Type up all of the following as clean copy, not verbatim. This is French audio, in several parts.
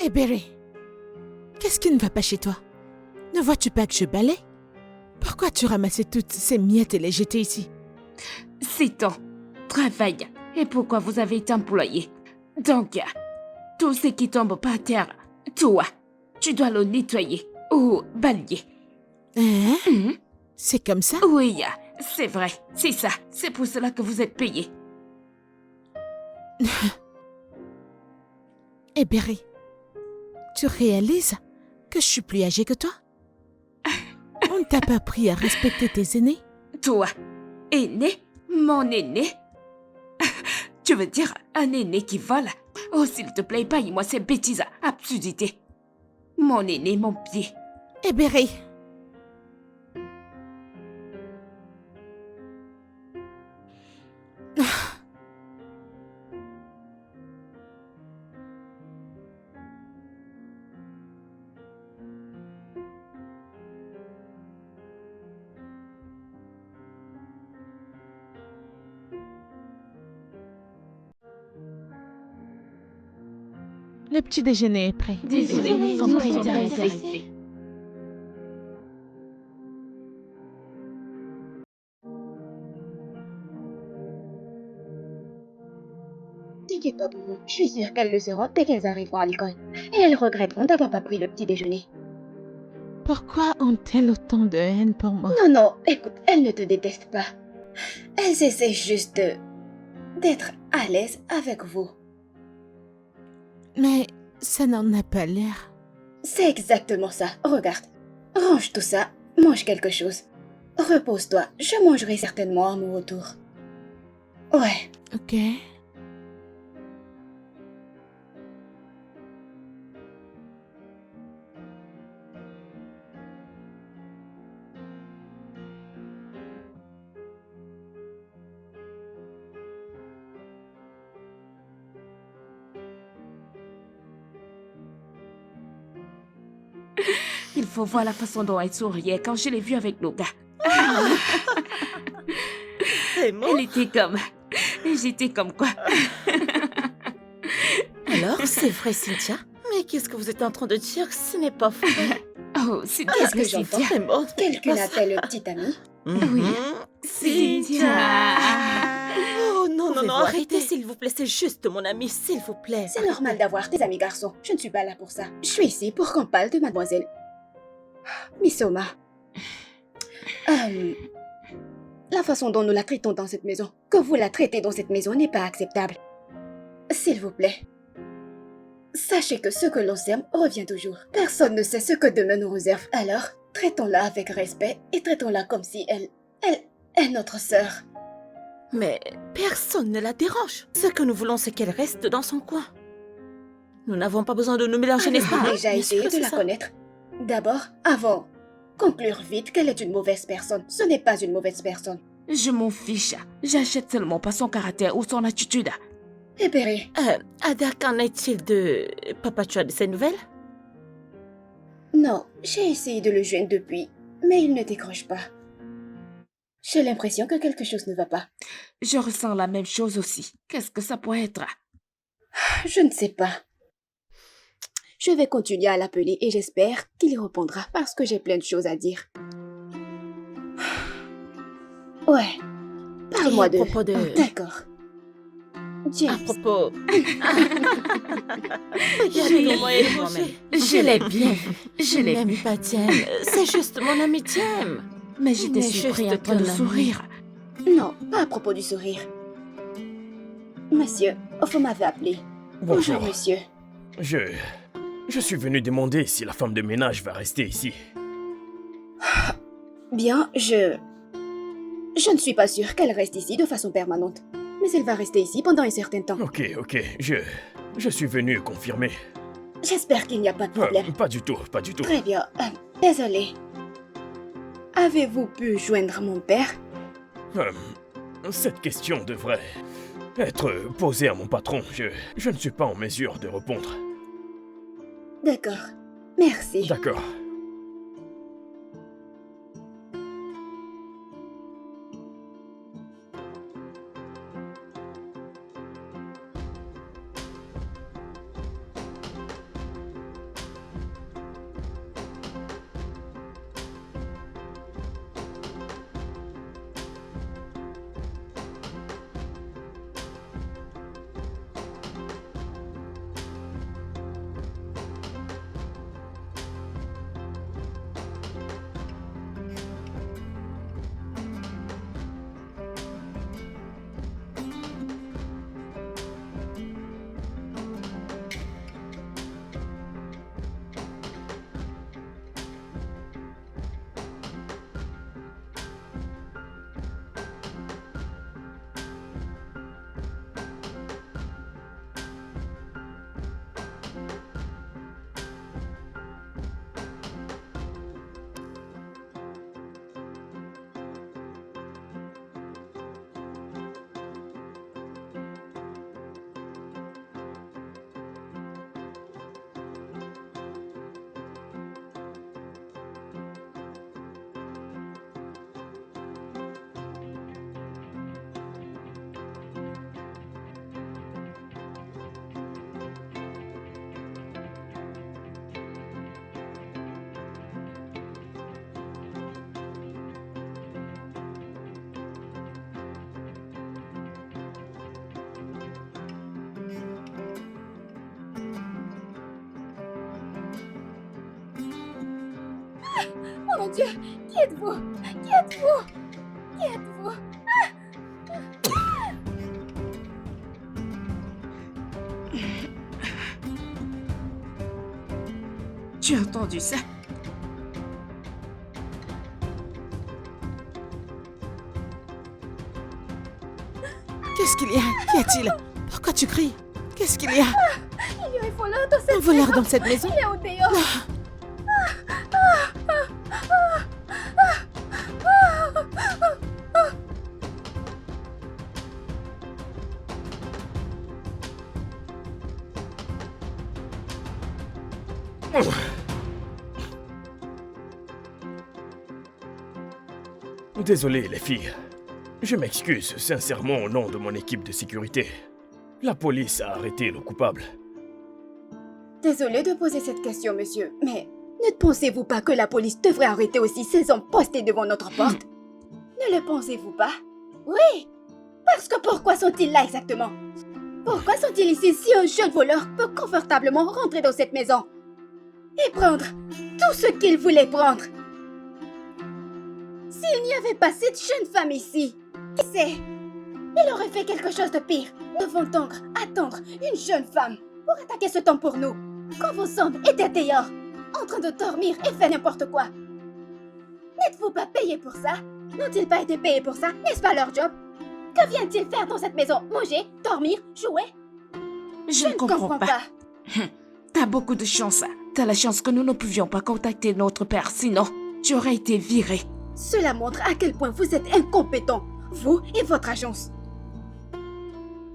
Eh Berry, qu'est-ce qui ne va pas chez toi? Ne vois-tu pas que je balaie? Pourquoi tu ramassais toutes ces miettes et les jetais ici? C'est ton travail. Et pourquoi vous avez été employé? Donc, tout ce qui tombe par terre, toi, tu dois le nettoyer ou balayer. Hein? Mhm. C'est comme ça? Oui, c'est vrai, c'est ça. C'est pour cela que vous êtes payé. Eh Berry, tu réalises que je suis plus âgée que toi? On ne t'a pas appris à respecter tes aînés? Toi, aîné, mon aîné. Tu veux dire un aîné qui vole? Oh, s'il te plaît, paye-moi ces bêtises, absurdités. Mon aîné, mon pied. Eh Berry! Le petit déjeuner est prêt. Désolée, nous sommes très intéressés. T'inquiète pas, Boubou. Je suis sûre qu'elles le seront dès qu'elles arriveront à l'école. Et elles regretteront d'avoir pas pris le petit déjeuner. Pourquoi ont-elles autant de haine pour moi? Non, non, écoute, elles ne te détestent pas. Elles essaient juste d'être à l'aise avec vous. Mais ça n'en a pas l'air. C'est exactement ça. Regarde. Range tout ça, mange quelque chose. Repose-toi, je mangerai certainement à mon retour. Ouais. Ok. Il faut voir la façon dont elle souriait quand je l'ai vue avec nos gars. C'est moi. Elle était comme... Et j'étais comme quoi? Alors, c'est vrai, Cynthia? Mais qu'est-ce que vous êtes en train de dire? Ce n'est pas vrai. Oh, c'est Qu'est-ce bien que j'entends? Cynthia. C'est bon. Quelqu'un appelle le petit ami. Oui. Cynthia. Oh non, non, Pouvez-vous non, arrêter? arrêtez, s'il vous plaît. C'est juste mon ami, s'il vous plaît. C'est normal d'avoir des amis garçons. Je ne suis pas là pour ça. Je suis ici pour qu'on parle de mademoiselle Misoma. La façon dont nous la traitons dans cette maison, que vous la traitez dans cette maison n'est pas acceptable. S'il vous plaît. Sachez que ce que l'on sème revient toujours. Personne ne sait ce que demain nous réserve. Alors, traitons-la avec respect et traitons-la comme si elle est notre sœur. Mais personne ne la dérange. Ce que nous voulons, c'est qu'elle reste dans son coin. Nous n'avons pas besoin de nous mélanger, n'est-ce pas? Avez-vous déjà Bien essayé sûr, de c'est la ça. connaître? D'abord, avant. Conclure vite qu'elle est une mauvaise personne. Ce n'est pas une mauvaise personne. Je m'en fiche. J'achète seulement pas son caractère ou son attitude. Eh Berry, Ada, qu'en est-il de... Papa, tu as de ses nouvelles? non, j'ai essayé de le joindre depuis, mais il ne décroche pas. J'ai l'impression que quelque chose ne va pas. Je ressens la même chose aussi. Qu'est-ce que ça pourrait être? Je ne sais pas. Je vais continuer à l'appeler et j'espère qu'il répondra parce que j'ai plein de choses à dire. Ouais, parle-moi Et à de... propos de... Oh, d'accord. À James, propos... Regardez comment elle est moi-même. bougie. Je l'ai bien vu. Je l'ai n'aime vu. pas Diem. C'est juste mon ami Diem. Mais Il j'étais n'est surpris juste en train de qu'un ami. sourire. non, pas à propos du sourire. Monsieur, vous m'avez appelé. Bonjour, Bonjour. monsieur. Je suis venu demander si la femme de ménage va rester ici. Bien, je ne suis pas sûre qu'elle reste ici de façon permanente. Mais elle va rester ici pendant un certain temps. Ok, je suis venu confirmer. J'espère qu'il n'y a pas de problème. Pas du tout, pas du tout. Très bien. Désolé. Avez-vous pu joindre mon père? Cette question devrait être posée à mon patron. Je ne suis pas en mesure de répondre. D'accord. Merci. D'accord. mon Dieu! Qui êtes-vous? Qui êtes-vous? Qui êtes-vous? Tu as entendu ça? Qu'est-ce qu'il y a? Qu'y a-t-il? Pourquoi tu cries? Qu'est-ce qu'il y a? Il y a un voleur dans cette Un voleur maison! dans cette maison? Il est au dehors! Désolé, les filles. Je m'excuse sincèrement au nom de mon équipe de sécurité. La police a arrêté le coupable. Désolé de poser cette question, monsieur, mais ne pensez-vous pas que la police devrait arrêter aussi ces hommes postés devant notre porte? Ne le pensez-vous pas? Oui! Parce que pourquoi sont-ils là exactement? Pourquoi sont-ils ici si un jeune voleur peut confortablement rentrer dans cette maison et prendre tout ce qu'il voulait prendre? S'il n'y avait pas cette jeune femme ici, qui sait? Il aurait fait quelque chose de pire. Nous devons donc attendre une jeune femme pour attaquer ce temps pour nous. Quand vos hommes étaient dehors, en train de dormir et faire n'importe quoi. N'êtes-vous pas payés pour ça? N'ont-ils pas été payés pour ça? N'est-ce pas leur job? Que viennent-ils faire dans cette maison? Manger, dormir, jouer? Je ne comprends pas. T'as beaucoup de chance. T'as la chance que nous ne pouvions pas contacter notre père, sinon tu aurais été viré. Cela montre à quel point vous êtes incompétents, vous et votre agence.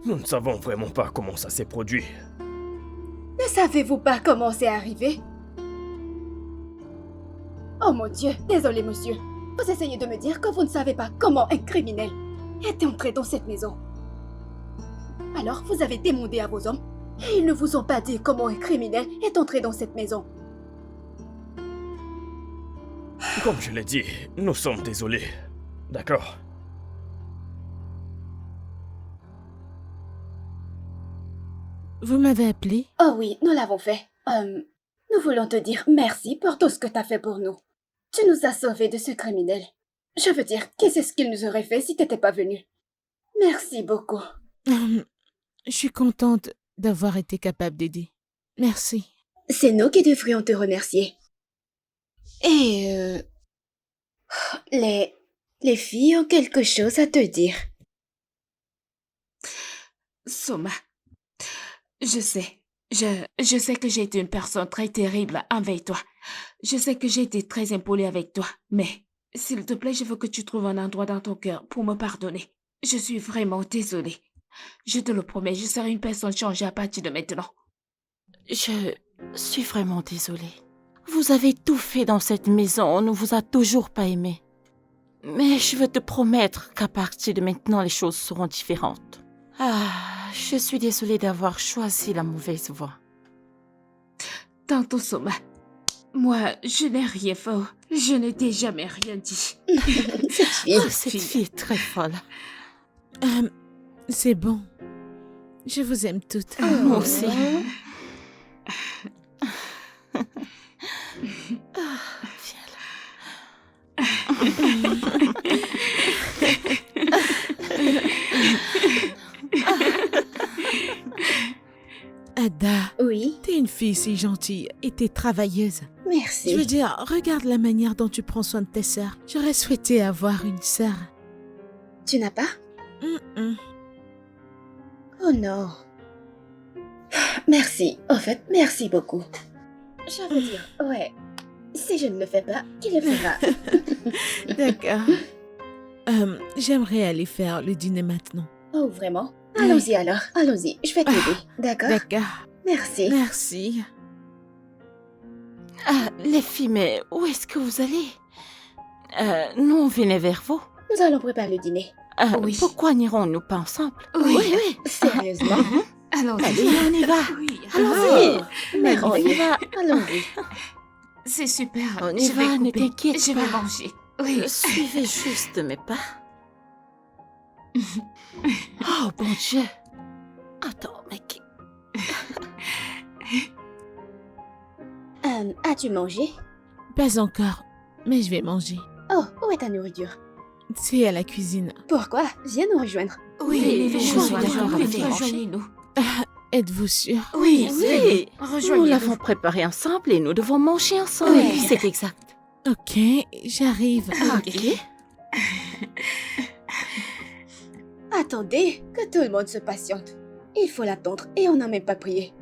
Nous ne savons vraiment pas comment ça s'est produit. Ne savez-vous pas comment c'est arrivé? Oh mon Dieu, désolé monsieur. Vous essayez de me dire que vous ne savez pas comment un criminel est entré dans cette maison. Alors vous avez demandé à vos hommes et ils ne vous ont pas dit comment un criminel est entré dans cette maison. Comme je l'ai dit, nous sommes désolés. D'accord? Vous m'avez appelé? Oh oui, nous l'avons fait. Nous voulons te dire merci pour tout ce que tu as fait pour nous. Tu nous as sauvés de ce criminel. Je veux dire, qu'est-ce qu'il nous aurait fait si t'étais pas venu? Merci beaucoup. Je suis contente d'avoir été capable d'aider. Merci. C'est nous qui devrions te remercier. Et les filles ont quelque chose à te dire. Soma, je sais. Je sais que j'ai été une personne très terrible avec toi. Je sais que j'ai été très impolie avec toi. Mais, s'il te plaît, je veux que tu trouves un endroit dans ton cœur pour me pardonner. Je suis vraiment désolée. Je te le promets, je serai une personne changée à partir de maintenant. Je suis vraiment désolée. Vous avez tout fait dans cette maison, on ne vous a toujours pas aimé. Mais je veux te promettre qu'à partir de maintenant, les choses seront différentes. Ah, je suis désolée d'avoir choisi la mauvaise voie. Tantôt, Soma. Moi, je n'ai rien fait. Je ne t'ai jamais rien dit. Cette fille est très folle. C'est bon. Je vous aime toutes. Moi aussi. Viens Ada, Oui, t'es une fille si gentille et t'es travailleuse. merci. Je veux dire, regarde la manière dont tu prends soin de tes sœurs. J'aurais souhaité avoir une sœur. Tu n'as pas? Oh non. Merci. En fait, merci beaucoup. Je veux dire, ouais. Si je ne le fais pas, qui le fera? D'accord. J'aimerais aller faire le dîner maintenant. Oh, vraiment? Allons-y alors. Allons-y. Je vais t'aider. D'accord? D'accord. Merci. Merci. Ah, les filles, mais où est-ce que vous allez? Nous, on venait vers vous. Nous allons préparer le dîner. Oui. Pourquoi n'irons-nous pas ensemble? Oui. Sérieusement? Allons-y. Allez, on y va. Oui. Allons-y. Merci. On y va. Allons-y. C'est super. On y Je vais va, ne couper. t'inquiète Je vais pas. manger. Oui. Suivez juste mes pas. Oh, bon Dieu. Attends, mais qui... As-tu mangé? Pas encore. mais je vais manger. Oh, où est ta nourriture? C'est à la cuisine. Pourquoi? Viens nous rejoindre. Oui, je suis d'accord avec toi. rejoignez-nous. Êtes-vous sûr? Oui, oui. Nous Rejoignez-nous. l'avons préparé ensemble et nous devons manger ensemble. Oui. C'est exact. Ok, j'arrive. Ok. Attendez, que tout le monde se patiente. Il faut l'attendre et on n'a même pas prié.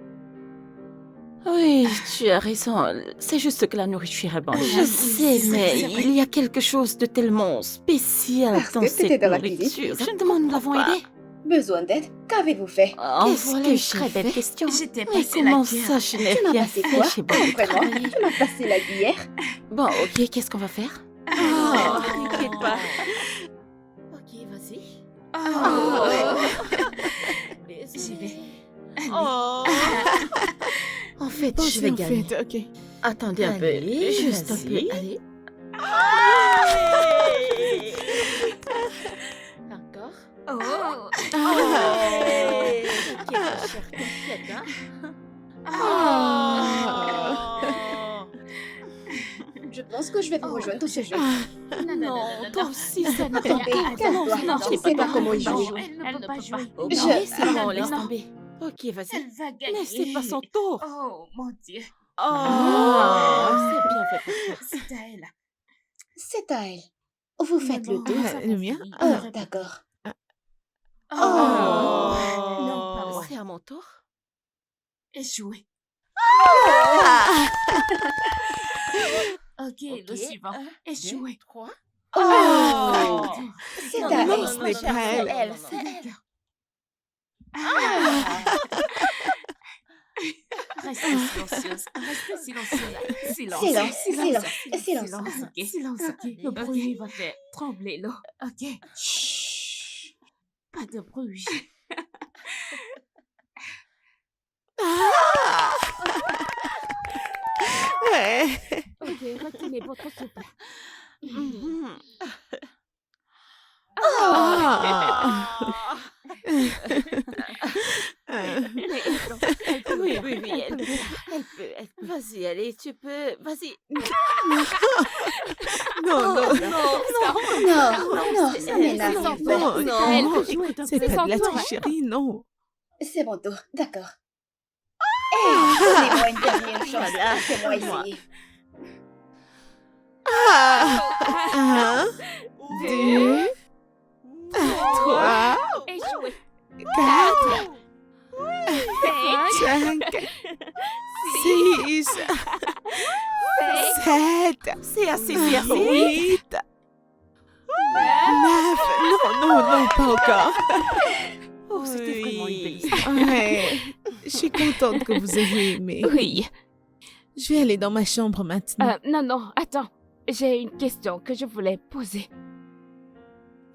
Oui, tu as raison. C'est juste que la nourriture est bonne. Je sais, mais il y a quelque chose de tellement spécial Parce dans que cette t'étais dans la cuisine, nourriture. c'est Je me demande, nous l'avons aidé? Besoin d'aide? Qu'avez-vous fait? Oh, Qu'est-ce voilà que une j'ai très belle fait? question. J'étais Mais passée la comment cuillère. ça, je n'ai Tu m'as rien passé fait? quoi? J'ai beaucoup Vraiment? travaillé. Tu m'as passé la cuillère? Bon, ok, qu'est-ce qu'on va faire? Oh. T'inquiète pas. Ok, vas-y. Oh. J'y vais. Oh. En fait, je Pensez vais en gagner. fait, ok. Attendez un peu. Allez, Juste un vas-y. peu. Allez. Encore. Oh. Ok, ma chère, t'inquiète, hein. Je pense que je vais vous rejoindre dans ce jeu. Non, toi aussi, ça n'a pas Attendez, calme-toi. non, Je ne sais pas comment il joue. Elle ne peut pas jouer. Ok, Je- c'est bon, laisse Non. tomber. Ok, vas-y. Elle va gagner. Mais c'est pas son tour. Oh, mon Dieu. Oh, c'est bien fait pour toi. C'est à elle. C'est à elle. Vous faites le Non, tour. nous avons le mien? fini. Oh, d'accord. Oh. Oh. Non, pas moi. C'est à mon tour. Échoué. Ok, le Ok, suivant. 1, Échoué. 2, 3. Oh, c'est Non, à non, elle. non, ce n'est cher, pas c'est elle. elle, c'est elle. Restez silencieuse. Restez silencieuse. Silence. Silence, silence, silence. Silence, ok. Silence, ok. Le bruit va faire trembler l'eau. Ok. Chut. Pas de bruit. Ouais. Ok, retenez votre souffle. Mhm. Oui, oui, oui, elle peut. Vas-y, allez, tu peux. Vas-y. Non, non, Non, ça m'énerve. non, non, c'est pas de la tricherie, non. C'est mon tour, d'accord. Hey, donnez-moi une dernière chance. Voilà, Laissez-moi moi. essayer. Un, deux, trois, Échoué. quatre, cinq, six, sept, C'est assez, c'est assez. huit, neuf. Non, pas encore. Oh, c'était Oui. vraiment une belle histoire. Ouais, je suis contente que vous ayez aimé. Oui. Je vais aller dans ma chambre maintenant. Non, attends. J'ai une question que je voulais poser.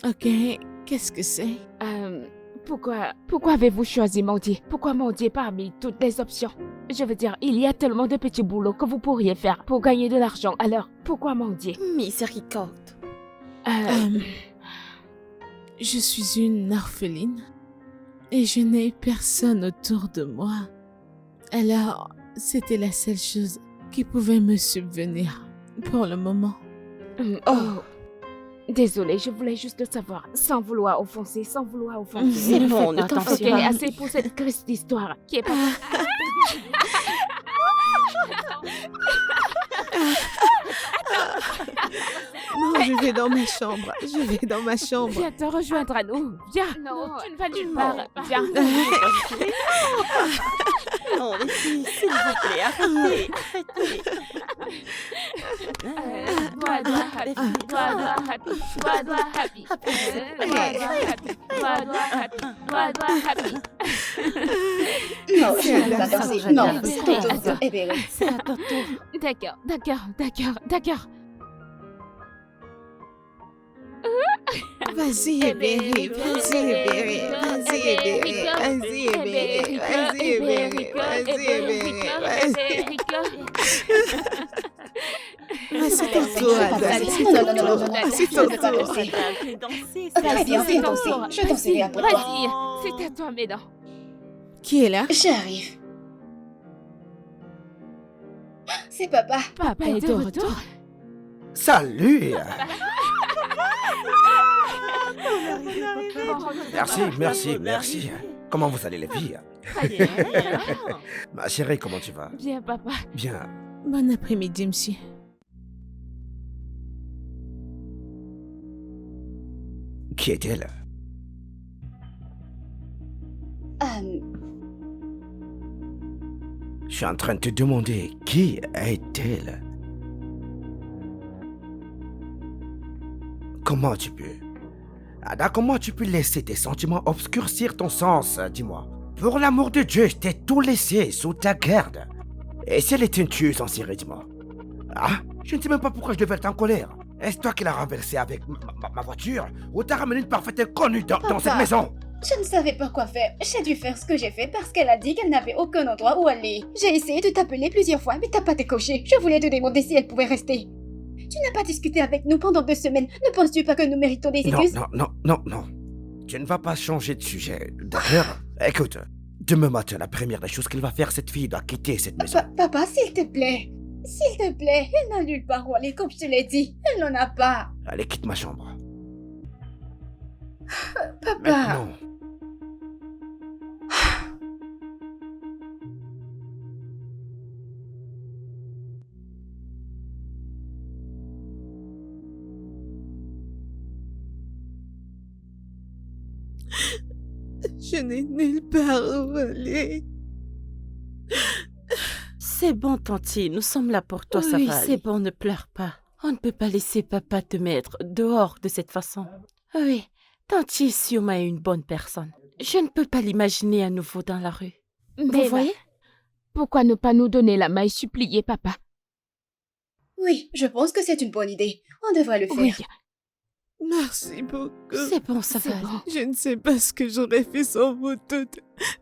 Ok, qu'est-ce que c'est? Pourquoi avez-vous choisi mendier? Pourquoi mendier parmi toutes les options? Je veux dire, il y a tellement de petits boulots que vous pourriez faire pour gagner de l'argent. Alors, pourquoi mendier? Miséricorde. Je suis une orpheline et je n'ai personne autour de moi. Alors, c'était la seule chose qui pouvait me subvenir pour le moment. Oh. Désolée, je voulais juste le savoir, sans vouloir offenser. C'est bon, ne t'en Ok, fais pas. assez pour cette triste histoire qui est pas... Non, je vais dans ma chambre. Viens te rejoindre à nous. Viens. Non, tu ne vas nulle part. Viens. Non, les filles, s'il vous plaît, arrêtez. Non, je ne peux pas danser. Non, c'est ton tour. Eh bien, oui. C'est à ton tour. D'accord. Vas-y, Eberi, C'est ton tour, Adèle. Non, C'est je ton ne peux pas tour. danser. Danser, Très bien, viens danser. Je danserai après toi. Vas-y, c'est à toi, Médan. Qui est là? J'arrive. C'est papa. Papa est de retour. Salut. Merci. Comment vous allez les filles? Ma chérie, comment tu vas? Bien, papa. Bien. Bon après-midi, monsieur. Qui est-elle? Je suis en train de te demander, qui est-elle? Comment tu peux? Ada, comment tu peux laisser tes sentiments obscurcir ton sens, dis-moi? Pour l'amour de Dieu, je t'ai tout laissé sous ta garde. Et si elle est une tueuse en série, dis-moi? Ah, je ne sais même pas pourquoi je devais être en colère. Est-ce toi qui l'as renversée avec ma voiture? Ou t'as ramené une parfaite inconnue dans cette maison? Je ne savais pas quoi faire. J'ai dû faire ce que j'ai fait parce qu'elle a dit qu'elle n'avait aucun endroit où aller. J'ai essayé de t'appeler plusieurs fois, mais t'as pas décoché. Je voulais te demander si elle pouvait rester. Tu n'as pas discuté avec nous pendant 2 semaines. Ne penses-tu pas que nous méritons des excuses? Non. Tu ne vas pas changer de sujet, d'accord? Écoute, demain matin, la première des choses qu'elle va faire, cette fille doit quitter cette maison. Papa, s'il te plaît. S'il te plaît, elle n'a nulle part où aller, comme je te l'ai dit. Elle n'en a pas. Allez, quitte ma chambre. Papa. Maintenant. Je n'ai nulle part où aller. C'est bon, Tanti, nous sommes là pour toi, ça Oui, va. C'est bon, ne pleure pas. On ne peut pas laisser papa te mettre dehors de cette façon. Oui, Tanti Sioma est une bonne personne. Je ne peux pas l'imaginer à nouveau dans la rue. Mais Vous voyez? Pourquoi ne pas nous donner la main et supplier, papa? Oui, je pense que c'est une bonne idée. On devrait le faire. Oui. Merci beaucoup. C'est bon, ça C'est va. bon. Je ne sais pas ce que j'aurais fait sans vous toutes.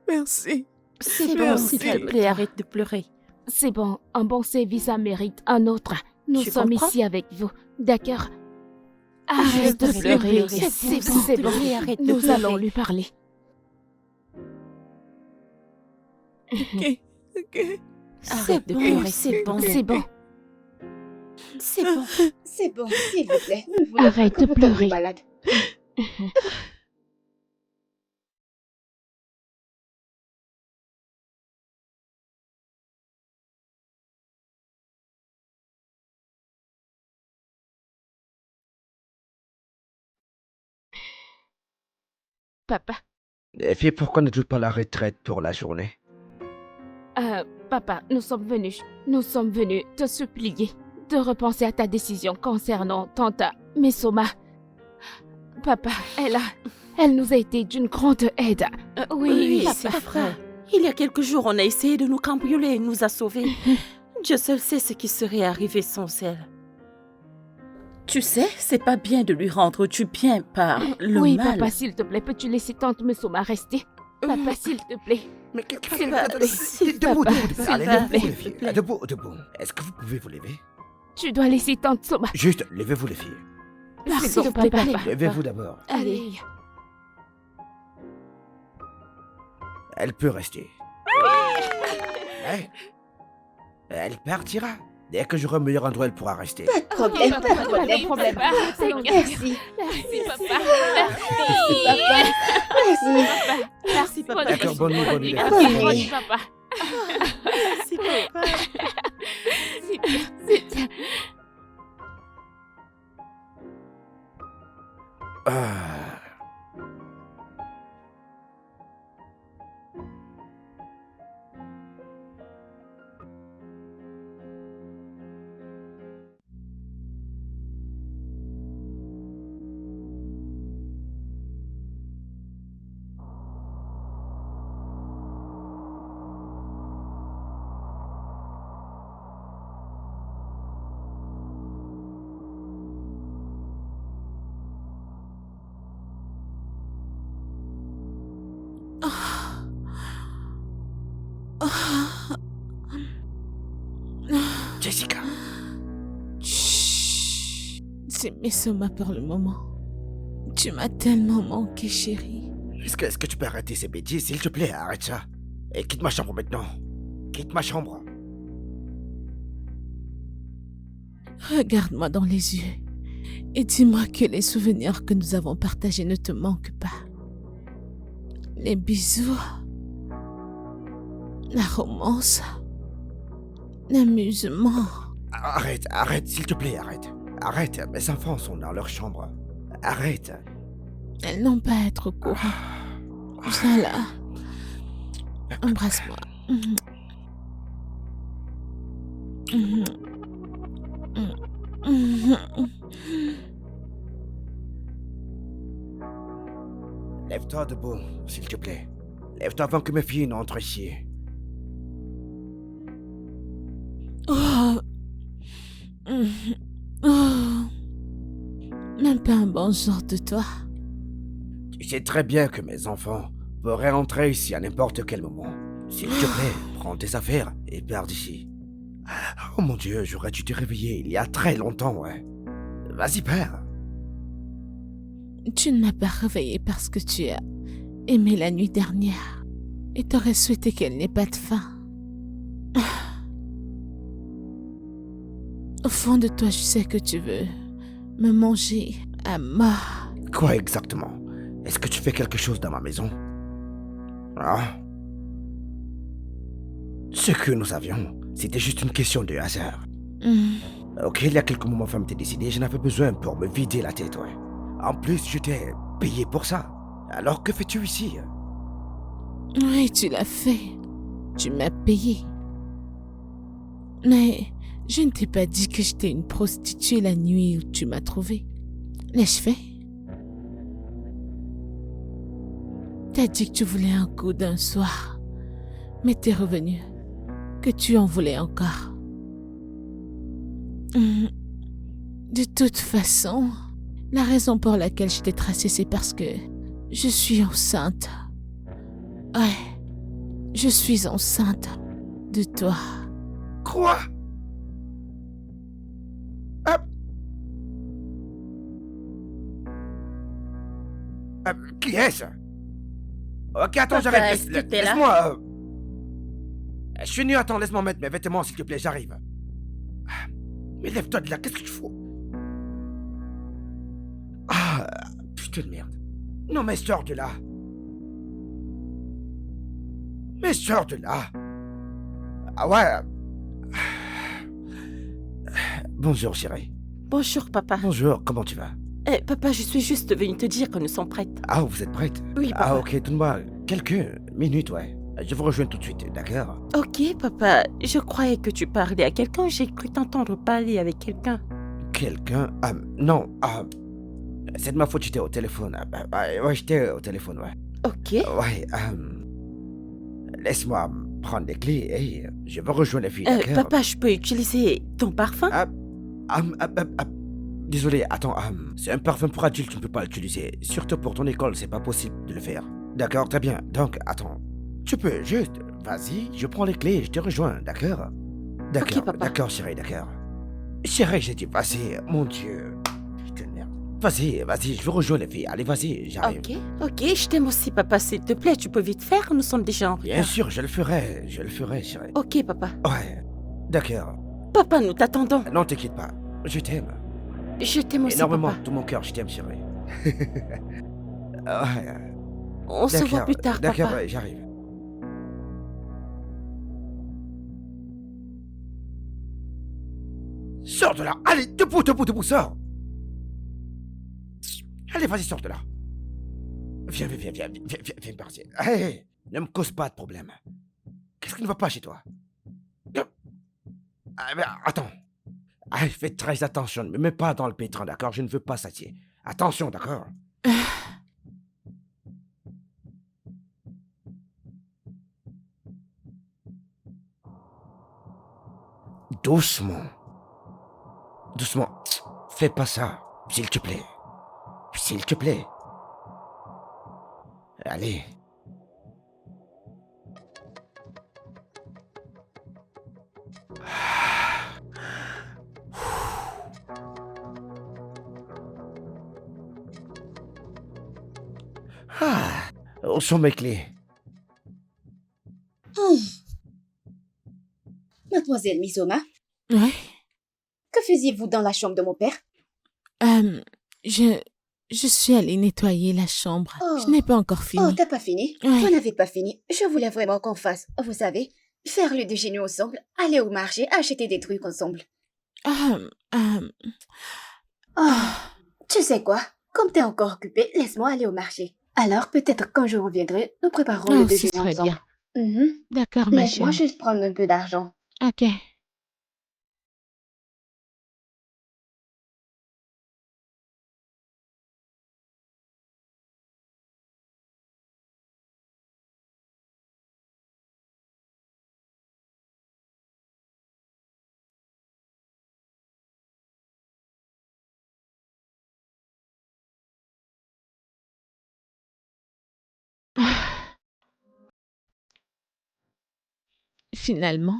Merci. C'est bon, Merci. s'il te plaît, arrête de pleurer. C'est bon, un bon service en mérite un autre. Nous Tu sommes comprends? ici avec vous, d'accord? Arrête de pleurer. C'est C'est bon, bon, c'est bon. arrête de Nous pleurer. allons lui parler. Ok. Arrête de bon, pleurer, c'est bon. C'est bon. C'est bon. C'est bon, s'il vous plaît. Nous ne voulons Arrête pas de que vous tombiez pleurer. malade. Papa, Les filles, pourquoi ne joues pas la retraite pour la journée? papa, nous sommes venus te supplier de repenser à ta décision concernant tante Mesoma. Papa, elle nous a été d'une grande aide. Oui, papa. c'est vrai. Il y a quelques jours, on a essayé de nous cambrioler et nous a sauvés. Dieu seul sait ce qui serait arrivé sans elle. Tu sais, c'est pas bien de lui rendre du bien par le Oui, mal. papa, s'il te plaît, peux-tu laisser tante Mesoma rester? Papa, s'il te plaît. Mais S'il te plaît, s'il Debout, te debout, plaît, allez, s'il te levez-vous plaît. les filles. Debout. Est-ce que vous pouvez vous lever? Tu dois laisser tante Soma. Juste, levez-vous les filles. S'il te Pardon, plaît, papa. papa. Levez-vous d'abord. Allez. Elle peut rester. Ouais. Elle partira. Dès que j'aurai un meilleur endroit, elle pourra rester. Pas de problème, pas de problème. problème. Merci. Merci, papa. Merci, papa. Merci. Merci, papa. D'accord, bonne nuit, bonne nuit. Bonne nuit. papa. Merci, papa. Ah. Jessica. Chut. C'est Mesoma pour le moment. Tu m'as tellement manqué, chérie. Est-ce que tu peux arrêter ces bêtises, s'il te plaît? Arrête ça. Et quitte ma chambre maintenant. Quitte ma chambre. Regarde-moi dans les yeux et dis-moi que les souvenirs que nous avons partagés ne te manquent pas. Les bisous, la romance, l'amusement. Arrête, arrête, s'il te plaît, arrête. Arrête, mes enfants sont dans leur chambre. Arrête. Elles n'ont pas à être au courant. Viens là. Embrasse-moi. Lève-toi debout, s'il te plaît. Lève-toi avant que mes filles n'entrent ici. Oh. Oh. Même pas un bonjour de toi. Tu sais très bien que mes enfants pourraient entrer ici à n'importe quel moment. S'il te plaît, prends tes affaires et pars d'ici. Oh mon Dieu, j'aurais dû te réveiller il y a très longtemps, ouais. Vas-y, pars. Tu ne m'as pas réveillé parce que tu as aimé la nuit dernière et t'aurais souhaité qu'elle n'ait pas de fin. Au fond de toi, je sais que tu veux me manger à mort. Quoi exactement? Est-ce que tu fais quelque chose dans ma maison? Ah? Ce que nous avions, c'était juste une question de hasard. Ok, il y a quelques moments, ma femme t'est décidé, j'en avais besoin pour me vider la tête, ouais. En plus, je t'ai payé pour ça. Alors que fais-tu ici? Oui, tu l'as fait. Tu m'as payé. Mais je ne t'ai pas dit que j'étais une prostituée la nuit où tu m'as trouvée. L'ai-je fait? T'as dit que tu voulais un coup d'un soir, mais t'es revenu, que tu en voulais encore. De toute façon, la raison pour laquelle je t'ai tracé, c'est parce que je suis enceinte. Ouais, je suis enceinte de toi. Quoi? Qui est-ce? Ok, attends, Papa, j'arrive. est-ce que t'es là? Laisse-moi. Je suis nu, attends, laisse-moi mettre mes vêtements, s'il te plaît, j'arrive. Mais lève-toi de là, qu'est-ce que tu fous? Ah, putain de merde. Non, mais sors de là. Mais sors de là. Ah ouais. Bonjour, chérie. Bonjour, papa. Bonjour, comment tu vas? Papa, je suis juste venue te dire que nous sommes prêtes. Ah, vous êtes prête? Oui, papa. Ah, ok, donne-moi quelques minutes, ouais. Je vous rejoins tout de suite, d'accord? Ok, papa. Je croyais que tu parlais à quelqu'un. J'ai cru t'entendre parler avec quelqu'un. Quelqu'un? Non, c'est de ma faute, j'étais au téléphone. Ouais, j'étais au téléphone, ouais. Ok. Ouais, laisse-moi prendre les clés et je vais rejoindre les filles, d'accord? Papa, je peux utiliser ton parfum? Désolé, attends, c'est un parfum pour adulte, tu ne peux pas l'utiliser. Surtout pour ton école, c'est pas possible de le faire. D'accord, très bien. Donc, attends. Tu peux juste, vas-y, je prends les clés et je te rejoins, d'accord? D'accord, Ok, papa. d'accord, chérie, d'accord. Chérie, j'ai dit, vas-y, mon Dieu. Putain de merde. Vas-y, je veux rejoindre les filles. Allez, vas-y, j'arrive. Ok, je t'aime aussi, papa. S'il te plaît, tu peux vite faire. Nous sommes déjà en retard. Bien sûr, je le ferai, chérie. Ok, papa. Ouais, d'accord. Papa, nous t'attendons. Non, t'inquiète pas, je t'aime. Je t'aime aussi, Énormément, papa. tout mon cœur, je t'aime, chérie. Ouais. On se voit plus tard, D'accord, papa. ouais, j'arrive. Sors de là. Allez, debout, sors. Allez, vas-y, sors de là. Viens partir. Hey, ne me cause pas de problème. Qu'est-ce qui ne va pas chez toi? Mais attends. Fais très attention, ne me mets pas dans le pétrin, d'accord? Je ne veux pas s'attirer. Attention, d'accord? Doucement. Fais pas ça, s'il te plaît. S'il te plaît. Allez. Où sont mes clés? Mademoiselle Misoma, Ouais, que faisiez-vous dans la chambre de mon père? Euh, je, je suis allée nettoyer la chambre. Oh. Je n'ai pas encore Oh, fini. t'as pas fini? Ouais. Vous n'avez pas fini. Je voulais vraiment qu'on fasse, vous savez, faire le déjeuner ensemble, aller au marché, acheter des trucs ensemble. Oh, tu sais quoi? Comme t'es encore occupé, laisse-moi aller au marché. Alors, peut-être quand je reviendrai, nous préparerons le Oh, ce déjeuner serait ensemble. bien. Mhm. D'accord, ma Laisse-moi chérie. juste prendre un peu d'argent. Ok. Finalement,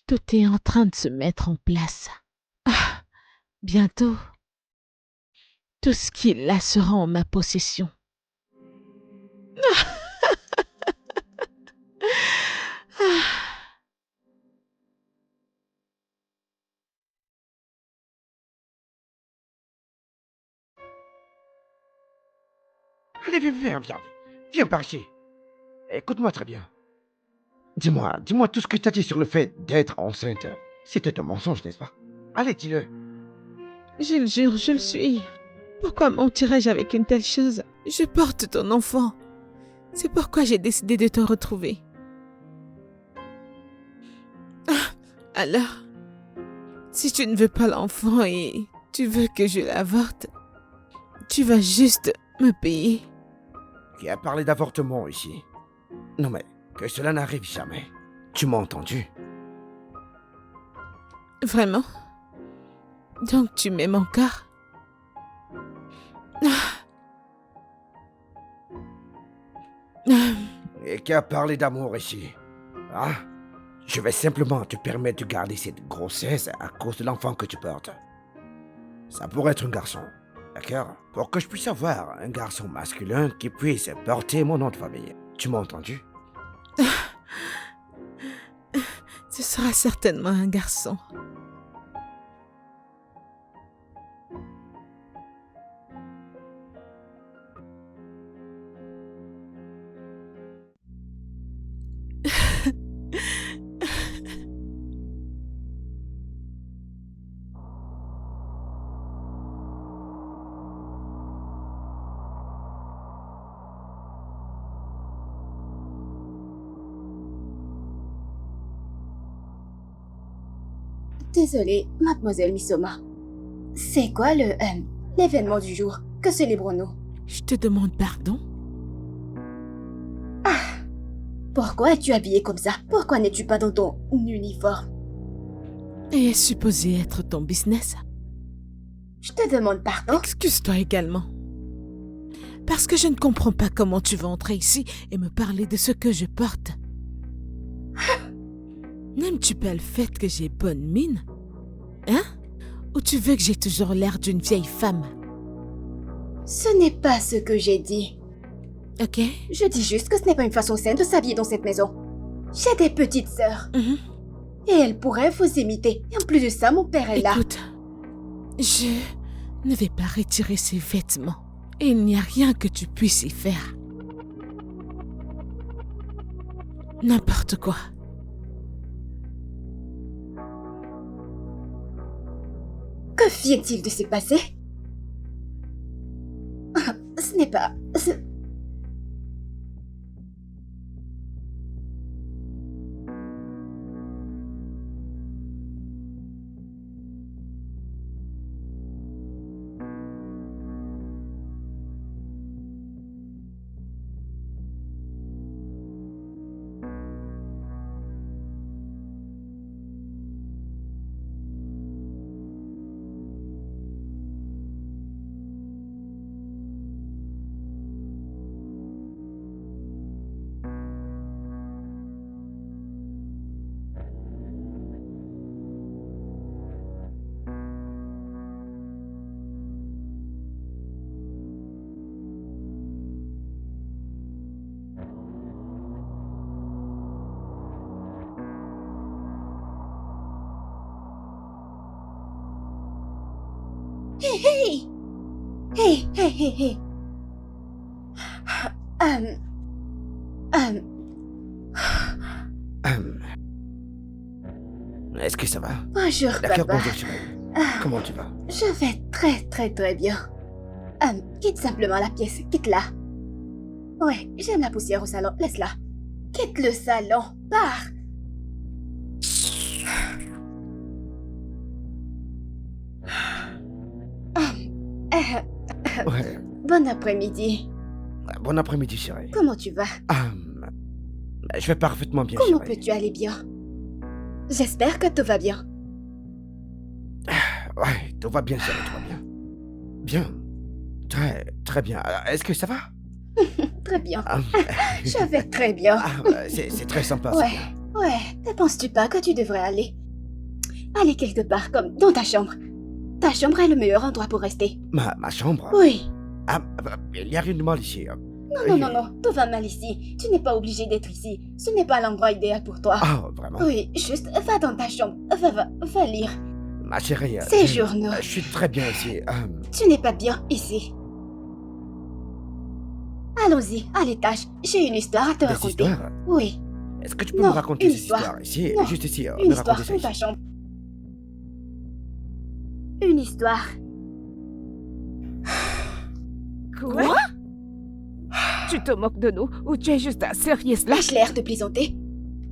tout est en train de se mettre en place. Bientôt, tout ce qui est là sera en ma possession. Allez, viens. Viens par ici. Écoute-moi très bien. Dis-moi tout ce que tu as dit sur le fait d'être enceinte. C'était un mensonge, n'est-ce pas? Allez, dis-le. Je le jure, je le suis. Pourquoi mentirais-je avec une telle chose? Je porte ton enfant. C'est pourquoi j'ai décidé de te retrouver. Alors, si tu ne veux pas l'enfant et tu veux que je l'avorte, tu vas juste me payer. Qui a parlé d'avortement ici? Non mais, que cela n'arrive jamais. Tu m'as entendu? Vraiment? Donc tu m'aimes encore? Et qui a parlé d'amour ici? Hein? Je vais simplement te permettre de garder cette grossesse à cause de l'enfant que tu portes. Ça pourrait être un garçon, d'accord? Pour que je puisse avoir un garçon masculin qui puisse porter mon nom de famille. Tu m'as entendu? Ce sera certainement un garçon. Désolée, mademoiselle Misoma. C'est quoi l'événement du jour? Que célébrons-nous? Je te demande pardon? Pourquoi es-tu habillée comme ça? Pourquoi n'es-tu pas dans ton uniforme? Et est supposé être ton business? Je te demande pardon? Excuse-toi également. Parce que je ne comprends pas comment tu vas entrer ici et me parler de ce que je porte. N'aimes-tu pas le fait que j'ai bonne mine? Hein? Ou tu veux que j'ai toujours l'air d'une vieille femme? Ce n'est pas ce que j'ai dit. Ok? Je dis juste que ce n'est pas une façon saine de s'habiller dans cette maison. J'ai des petites sœurs. Mhm. Et elles pourraient vous imiter. Et en plus de ça, mon père est là. Écoute, je ne vais pas retirer ces vêtements. Et il n'y a rien que tu puisses y faire. N'importe quoi. Que vient-il de se passer? Ce n'est pas... Hey! Hey, hey, hey, hey! Euh, Est-ce que ça va? Bonjour, D'accord, papa. bonjour chérie. Comment tu vas? Je vais très bien. Quitte simplement la pièce, quitte-la. Ouais, j'aime la poussière au salon, laisse-la. Quitte le salon, pars. Ouais. Bon après-midi. Bon après-midi chérie. Comment tu vas? Je vais parfaitement bien Comment chérie. peux-tu aller bien? J'espère que tout va bien. Ouais, tout va bien chérie, tout va bien. Bien. Très bien. Est-ce que ça va? Très bien. Ah, Je vais très bien. c'est très sympa. ça. Ouais. Ne penses-tu pas que tu devrais aller quelque part, comme dans ta chambre? Ta chambre est le meilleur endroit pour rester. Ma chambre? Oui. Il n'y a rien de mal ici. Non, tout va mal ici. Tu n'es pas obligé d'être ici. Ce n'est pas l'endroit idéal pour toi. Ah, vraiment? Oui, juste va dans ta chambre. Va lire. Ma chérie. Ces journaux. Je suis très bien ici. Tu n'es pas bien ici. Allons-y, à l'étage. J'ai une histoire à te Des raconter. histoires? Oui, Est-ce que tu peux Non, me raconter une ces histoire. histoires ici? Non, Juste ici. une me histoire raconter ça dans ta ici. chambre. Une histoire. Quoi? Tu te moques de nous ou tu es juste un sérieux là? Lâche l'air de plaisanter.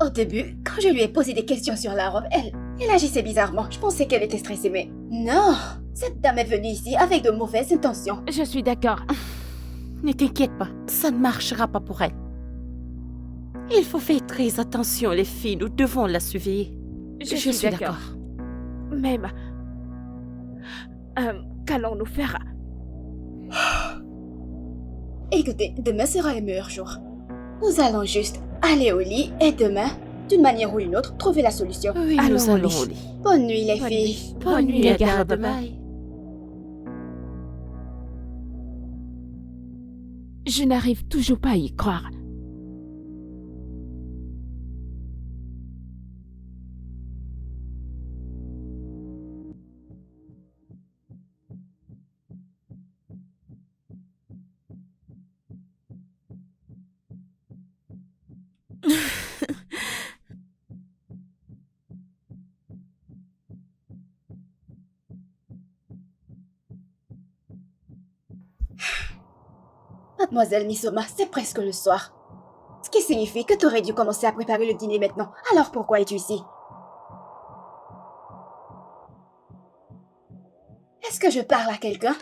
Au début, quand je lui ai posé des questions sur la robe, elle agissait bizarrement. Je pensais qu'elle était stressée, mais non. Cette dame est venue ici avec de mauvaises intentions. Je suis d'accord. Ne t'inquiète pas, ça ne marchera pas pour elle. Il faut faire très attention, les filles, nous devons la surveiller. Je suis d'accord. Même. Qu'allons-nous faire? Écoutez, demain sera le meilleur jour. Nous allons juste aller au lit et demain, d'une manière ou une autre, trouver la solution. Oui, Allons nous au allons lit. au lit. Bonne nuit, les Bonne filles. nuit. Bonne nuit, et Agatha, garde-main. bye. Je n'arrive toujours pas à y croire. Mademoiselle Misoma, c'est presque le soir. Ce qui signifie que tu aurais dû commencer à préparer le dîner maintenant. Alors pourquoi es-tu ici? Est-ce que je parle à quelqu'un?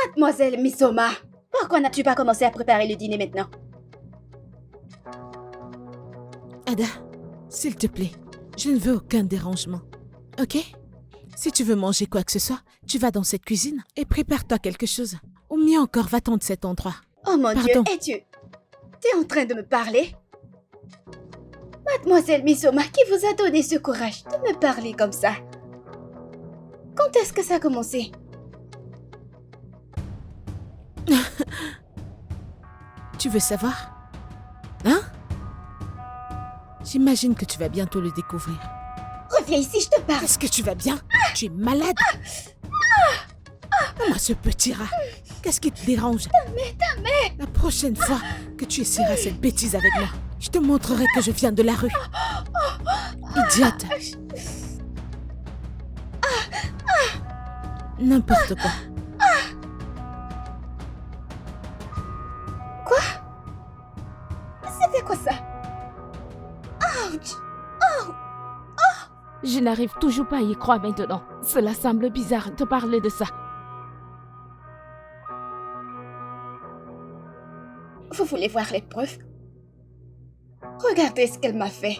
Mademoiselle Misoma, pourquoi n'as-tu pas commencé à préparer le dîner maintenant? Ada, s'il te plaît, je ne veux aucun dérangement. Ok? Si tu veux manger quoi que ce soit, tu vas dans cette cuisine et prépare-toi quelque chose. Ou mieux encore, va-t'en de cet endroit. Oh mon Dieu, Pardon. es-tu en train de me parler? Mademoiselle Misoma, qui vous a donné ce courage de me parler comme ça? Quand est-ce que ça a commencé? Tu veux savoir? Hein? J'imagine que tu vas bientôt le découvrir. Reviens ici, je te parle. Est-ce que tu vas bien? Tu es malade? Comment ce petit rat? Qu'est-ce qui te dérange? La prochaine fois que tu essaieras cette bêtise avec moi, je te montrerai que je viens de la rue. Idiote. N'importe quoi. C'était quoi ça? Ouch! Je n'arrive toujours pas à y croire maintenant. Cela semble bizarre de parler de ça. Vous voulez voir les preuves? Regardez ce qu'elle m'a fait.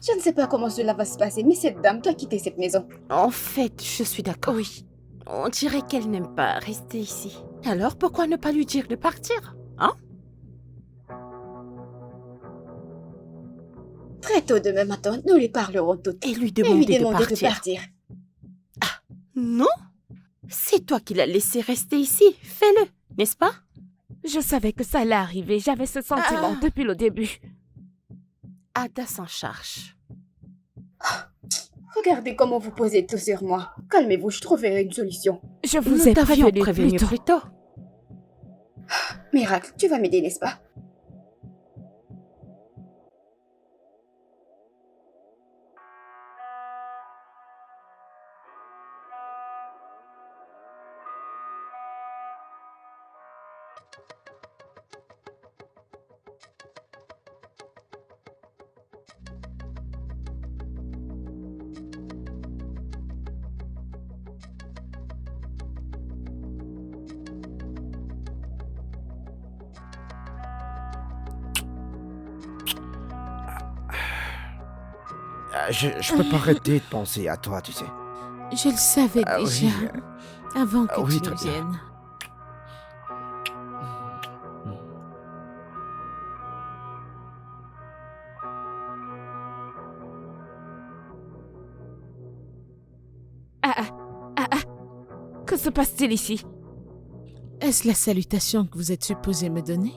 Je ne sais pas comment cela va se passer, mais cette dame doit quitter cette maison. En fait, je suis d'accord. Oui. On dirait qu'elle n'aime pas rester ici. Alors, pourquoi ne pas lui dire de partir? Hein? Très tôt demain matin, nous lui parlerons toutes. Et lui Et demander, lui demander de partir. Non? C'est toi qui l'as laissé rester ici. Fais-le, n'est-ce pas? Je savais que ça allait arriver. J'avais ce sentiment Ah. depuis le début. Ada s'en charge. Regardez comment vous posez tout sur moi. Calmez-vous, je trouverai une solution. Je vous Nous ai t'avions prévenu prévenu plus plus tôt. tôt. Miracle, tu vas m'aider, n'est-ce pas? Je peux pas arrêter de penser à toi, tu sais. Je le savais Ah déjà oui, avant que oui, tu très ne bien. viennes. Que se passe-t-il ici? Est-ce la salutation que vous êtes supposé me donner?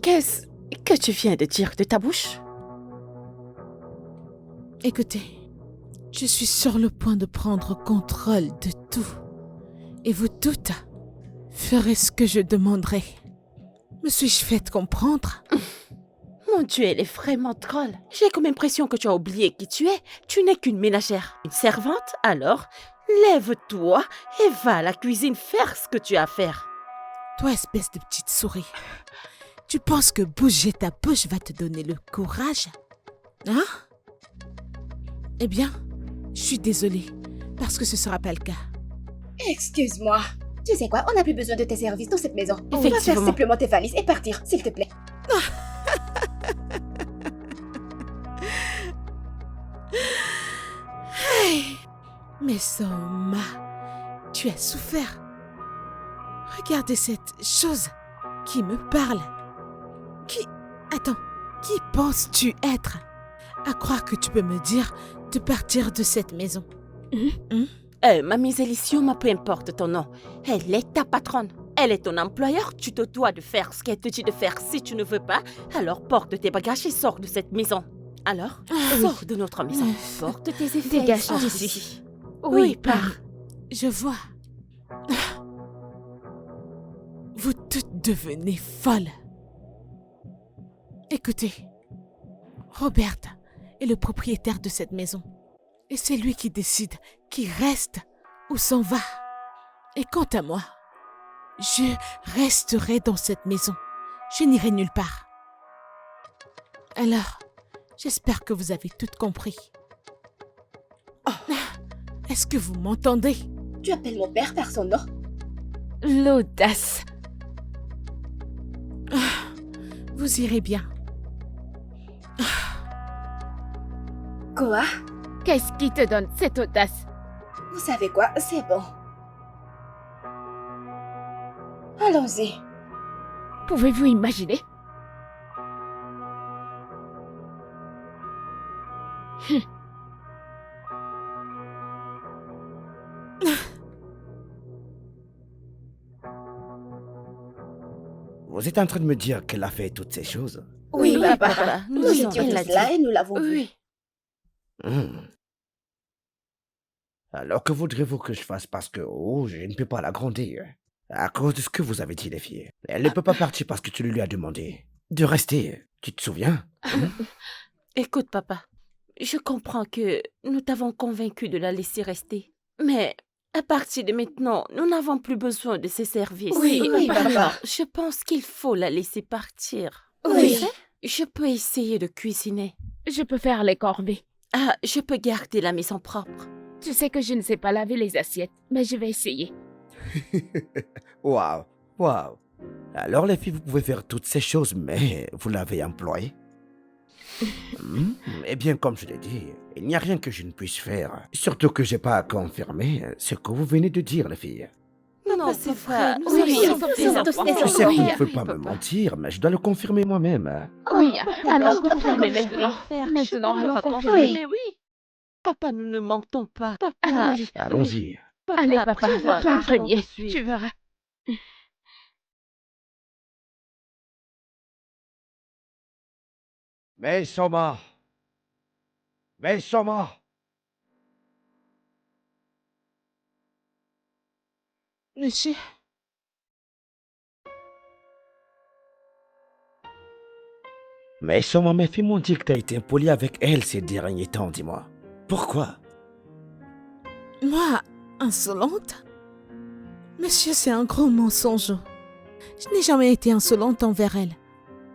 Qu'est-ce que tu viens de dire de ta bouche? Écoutez, je suis sur le point de prendre contrôle de tout. Et vous toutes ferez ce que je demanderai. Me suis-je fait comprendre? Mon Dieu, elle est vraiment drôle. J'ai comme impression que tu as oublié qui tu es. Tu n'es qu'une ménagère. Une servante? Alors, lève-toi et va à la cuisine faire ce que tu as à faire. Toi, espèce de petite souris, tu penses que bouger ta bouche va te donner le courage? Hein? Eh bien, je suis désolée, parce que ce sera pas le cas. Excuse-moi. Tu sais quoi, on n'a plus besoin de tes services dans cette maison. On va faire Effectivement. simplement tes valises et partir, s'il te plaît. Mais Soma, tu as souffert. Regardez cette chose qui me parle. Qui penses-tu être? À croire que tu peux me dire de partir de cette maison. Mamie Elisioma, peu importe ton nom, elle est ta patronne. Elle est ton employeur, tu te dois de faire ce qu'elle te dit de faire. Si tu ne veux pas, alors porte tes bagages et sors de cette maison. Alors, sors de notre maison. Porte tes effets. Dégage sors d'ici. Oui, pars. Je vois. Vous toutes devenez folles. Écoutez, Robert est le propriétaire de cette maison. Et c'est lui qui décide qui reste ou s'en va. Et quant à moi, je resterai dans cette maison. Je n'irai nulle part. Alors, j'espère que vous avez tout compris. Est-ce que vous m'entendez? Tu appelles mon père par son nom? L'audace. Vous irez bien. Quoi? Qu'est-ce qui te donne cette audace? Vous savez quoi? C'est bon. Allons-y. Pouvez-vous imaginer? Vous êtes en train de me dire qu'elle a fait toutes ces choses? Oui, papa. papa, nous Nous disons étions qu'elle l'a tous là dit. et nous l'avons vu. Oui. Hmm. Alors que voudrez-vous que je fasse parce que, je ne peux pas la gronder. À cause de ce que vous avez dit, les filles. Elle ne peut pas partir parce que tu lui as demandé de rester. Tu te souviens? Écoute, papa, je comprends que nous t'avons convaincu de la laisser rester. Mais à partir de maintenant, nous n'avons plus besoin de ses services. Oui, papa. Alors, je pense qu'il faut la laisser partir. Oui. Tu sais, je peux essayer de cuisiner. Je peux faire les corvées. Ah, je peux garder la maison propre. Tu sais que je ne sais pas laver les assiettes, mais je vais essayer. Waouh, waouh. Alors les filles, vous pouvez faire toutes ces choses, mais vous l'avez employé? Eh bien, comme je l'ai dit, il n'y a rien que je ne puisse faire. Surtout que j'ai pas à confirmer ce que vous venez de dire, les filles. Non, c'est vrai. Nous sommes des tous enfants. des Je sais que vous Oui, ne pouvez pas me mentir, mais je dois le confirmer moi-même. Oui, alors confirmez maintenant. Maintenant, alors confirmez. oui. Papa, nous ne mentons pas. Allez, Allons-y. allez, papa, tu vois, toi en premier. je suis- Tu verras. Mais Soma, Mais Soma! Monsieur, Mais Soma, mes filles m'ont dit que t'as été impoli avec elle ces derniers temps, dis-moi. Pourquoi? moi, insolente? Monsieur, c'est un gros mensonge. Je n'ai jamais été insolente envers elle.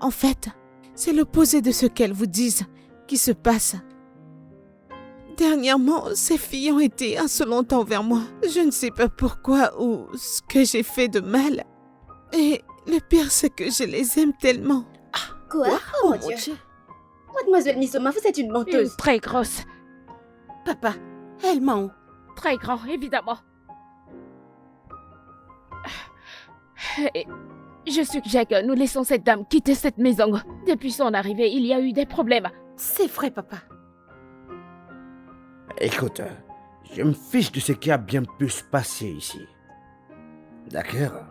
En fait, c'est l'opposé de ce qu'elles vous disent qui se passe. Dernièrement, ces filles ont été insolentes envers moi. Je ne sais pas pourquoi ou ce que j'ai fait de mal. Et le pire, c'est que je les aime tellement. Quoi? Oh mon Dieu. Mademoiselle Misoma, vous êtes une Une menteuse. très grosse. Papa, elle ment. Très grand, évidemment. Et je suggère que nous laissons cette dame quitter cette maison. Depuis son arrivée, il y a eu des problèmes. C'est vrai, papa. Écoute, je me fiche de ce qui a bien pu se passer ici. D'accord?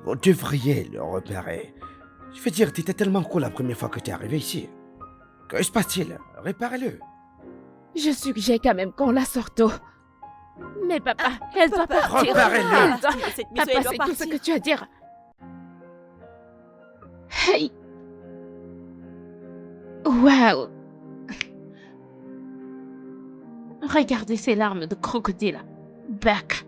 Vous devriez le repérer. Je veux dire, t'étais tellement cool la première fois que t'es arrivé ici. Que se passe-t-il? Réparez-le. Je suggère quand même qu'on la sorte tôt. Mais papa, elle doit partir. Reparez-le. Elle doit... Cette maison, Papa, elle doit c'est tout ce partir. que tu as à dire. Hey. Waouh. Regardez ces larmes de crocodile. Back.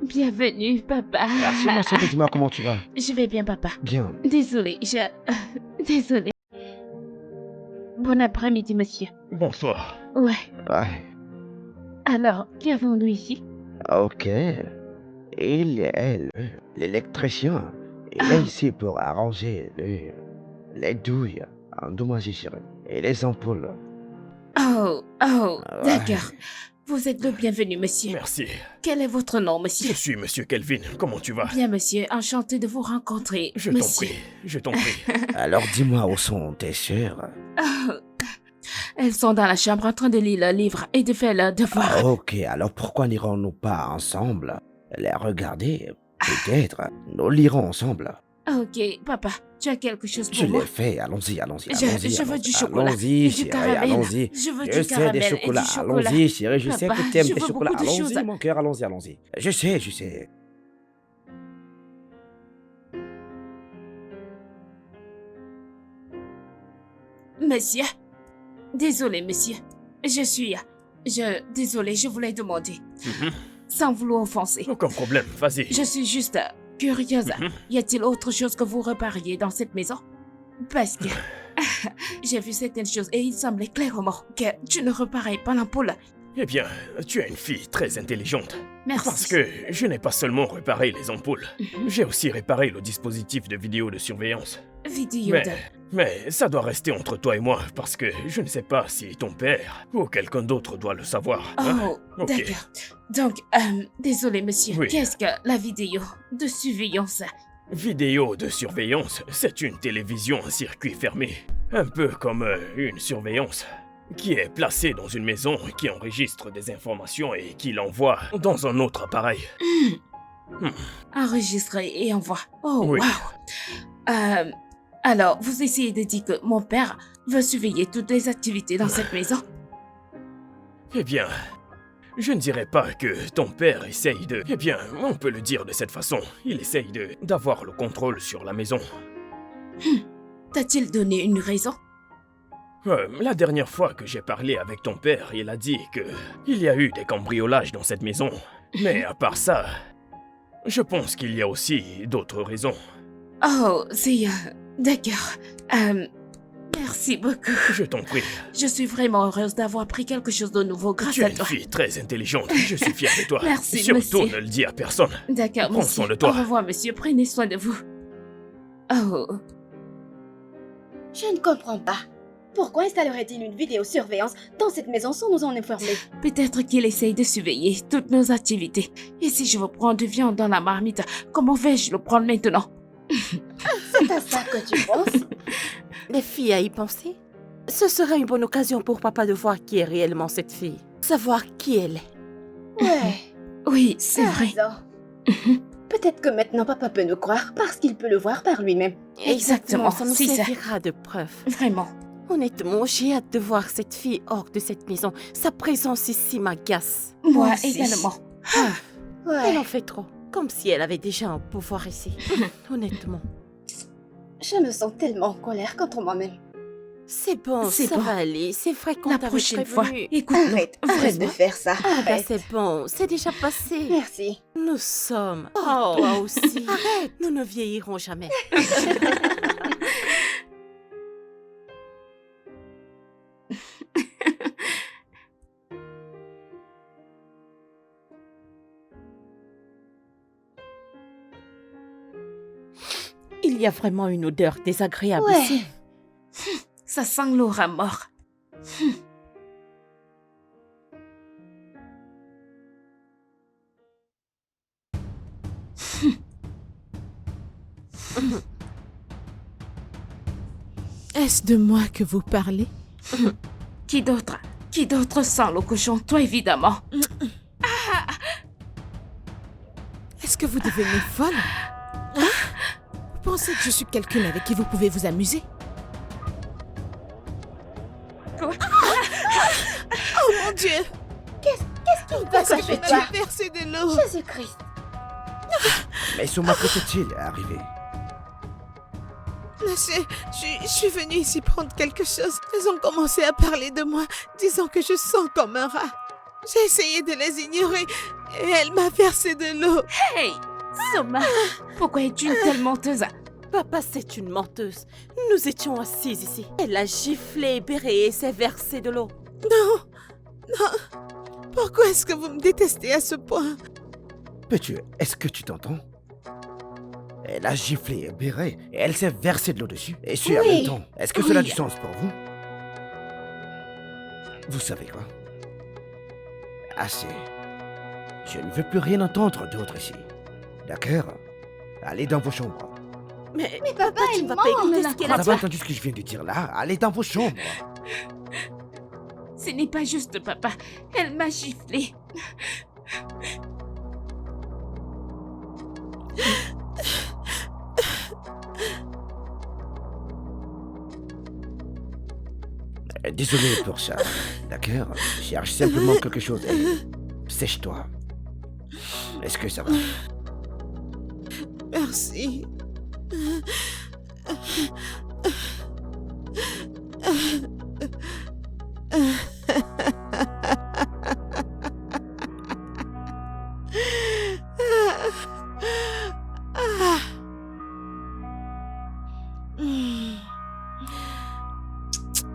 Bienvenue, papa. Merci, ma chérie, dis-moi comment tu vas. Je vais bien, papa. Bien. Désolée, désolée. Bon après-midi, monsieur. Bonsoir. Ouais. Ouais. Alors, qu'avons-nous ici? Ok. Il est l'électricien. Il est ici pour arranger les douilles endommagées, chérie. Et les ampoules. Oh, Ouais. d'accord. Vous êtes le bienvenu, monsieur. Merci. Quel est votre nom, Je monsieur? suis Monsieur Kelvin. Comment tu vas? Bien, monsieur. Enchanté de vous rencontrer, Je t'en monsieur. prie. Je t'en prie. Alors dis-moi où sont tes sœurs? Oh. Elles sont dans la chambre en train de lire le livre et de faire leur devoir. Ok, alors pourquoi n'irons-nous pas ensemble les regarder? Peut-être. Nous lirons ensemble. Ok, papa, tu as quelque chose Je pour moi? l'ai fait. Allons-y, allons-y. Je allons-y, veux allons-y. du chocolat. Allons-y, Et du chérie, caramel. allons-y. Je veux Je du sais caramel des et du chocolats. chocolat. Allons-y, chérie. Je sais Papa, que t'aimes je les veux chocolats. beaucoup de Allons-y, choses. mon cœur, allons-y, allons-y. Je sais, je sais. Monsieur? Désolé, monsieur. Désolé, je voulais demander. Mhm. Sans vouloir offenser. Aucun problème. Vas-y. Je suis juste curieuse. Mhm. Y a-t-il autre chose que vous repariez dans cette maison? Parce que j'ai vu certaines choses et il semblait clairement que tu ne reparais pas l'ampoule. Eh bien, tu es une fille très intelligente. Merci. Parce que je n'ai pas seulement réparé les ampoules. Mhm. J'ai aussi réparé le dispositif de vidéo de surveillance. Vidéo Mais, de... mais ça doit rester entre toi et moi, parce que je ne sais pas si ton père ou quelqu'un d'autre doit le savoir. hein. Oh, Ok. d'accord. Donc, désolé, monsieur. Oui. Qu'est-ce que la vidéo de surveillance? Vidéo de surveillance, c'est une télévision en circuit fermé. Un peu comme une surveillance. Qui est placée dans une maison, qui enregistre des informations et qui l'envoie dans un autre appareil. Enregistré et envoie. Oh, Oui. waouh. Alors, vous essayez de dire que mon père veut surveiller toutes les activités dans cette maison? Eh bien, je ne dirais pas que ton père essaye de... Eh bien, on peut le dire de cette façon. Il essaye d'avoir le contrôle sur la maison. T'a-t-il donné une raison? La dernière fois que j'ai parlé avec ton père, il a dit que il y a eu des cambriolages dans cette maison. Mais à part ça, je pense qu'il y a aussi d'autres raisons. Oh, c'est... D'accord. Merci beaucoup. Je t'en prie. Je suis vraiment heureuse d'avoir appris quelque chose de nouveau grâce Tu es à une toi. fille très intelligente. Je suis fier de toi. Merci, Surtout monsieur. ne le dis à personne. D'accord, Prends monsieur. soin de toi. Au revoir, monsieur. Prenez soin de vous. Oh, Je ne comprends pas. Pourquoi installerait-il une vidéosurveillance dans cette maison sans nous en informer? Peut-être qu'il essaye de surveiller toutes nos activités. Et si je veux prendre de viande dans la marmite, comment vais-je le prendre maintenant? C'est à ça que tu penses? Les filles à y penser? Ce serait une bonne occasion pour papa de voir qui est réellement cette fille. Savoir qui elle est. Ouais, Oui, c'est t'as vrai. raison. Peut-être que maintenant papa peut nous croire parce qu'il peut le voir par lui-même. Exactement, ça nous c'est ça. servira de preuve. Vraiment. Honnêtement, j'ai hâte de voir cette fille hors de cette maison. Sa présence ici m'agace. Moi aussi. également. Elle en Ouais, fait trop. Comme si elle avait déjà un pouvoir ici. Honnêtement. je me sens tellement en colère contre moi-même. C'est bon, C'est ça bon. va aller. C'est vrai qu'on La t'avait prochaine fois, prévenu. écoute-nous. Arrête de Vraiment. faire ça. Ah bah Arrête. c'est bon, c'est déjà passé. Merci. Nous sommes. Oh, toi aussi. Arrête. Nous ne vieillirons jamais. Il y a vraiment une odeur désagréable Ouais. ici. Ça sent l'aura mort. Est-ce de moi que vous parlez? Qui d'autre? Qui d'autre sent le cochon? Toi, évidemment. Est-ce que vous devenez folle? Hein? Vous pensez que je suis quelqu'un avec qui vous pouvez vous amuser? Quoi? Oh mon Dieu! Qu'est-ce Parce que que je tu fais? m'avais versé de l'eau! Jésus-Christ. Mais Souma, que s'est-il arrivé? Je suis venue ici prendre quelque chose. Elles ont commencé à parler de moi, disant que je sens comme un rat. J'ai essayé de les ignorer et elle m'a versé de l'eau. Hey! Soma! Pourquoi es-tu une telle menteuse? Papa, c'est une menteuse. Nous étions assises ici. Elle a giflé, béré et s'est versé de l'eau. Non. Pourquoi est-ce que vous me détestez à ce point? Peux-tu, est-ce que tu t'entends? Elle a giflé et béré et elle s'est versé de l'eau dessus. Et c'est en Oui. même temps. Est-ce que cela a Oui. du sens pour vous? Vous savez quoi? Assez. Je ne veux plus rien entendre d'autre ici. D'accord? Allez dans vos chambres. Mais papa, tu il ne vas ment, pas on ne écouter la ce qu'elle croit a Vous dit. avez entendu ce que je viens de dire là? Allez dans vos chambres. Ce n'est pas juste, papa. Elle m'a giflé. Désolé pour ça. D'accord? Cherche simplement quelque chose et sèche-toi. Est-ce que ça va? Merci.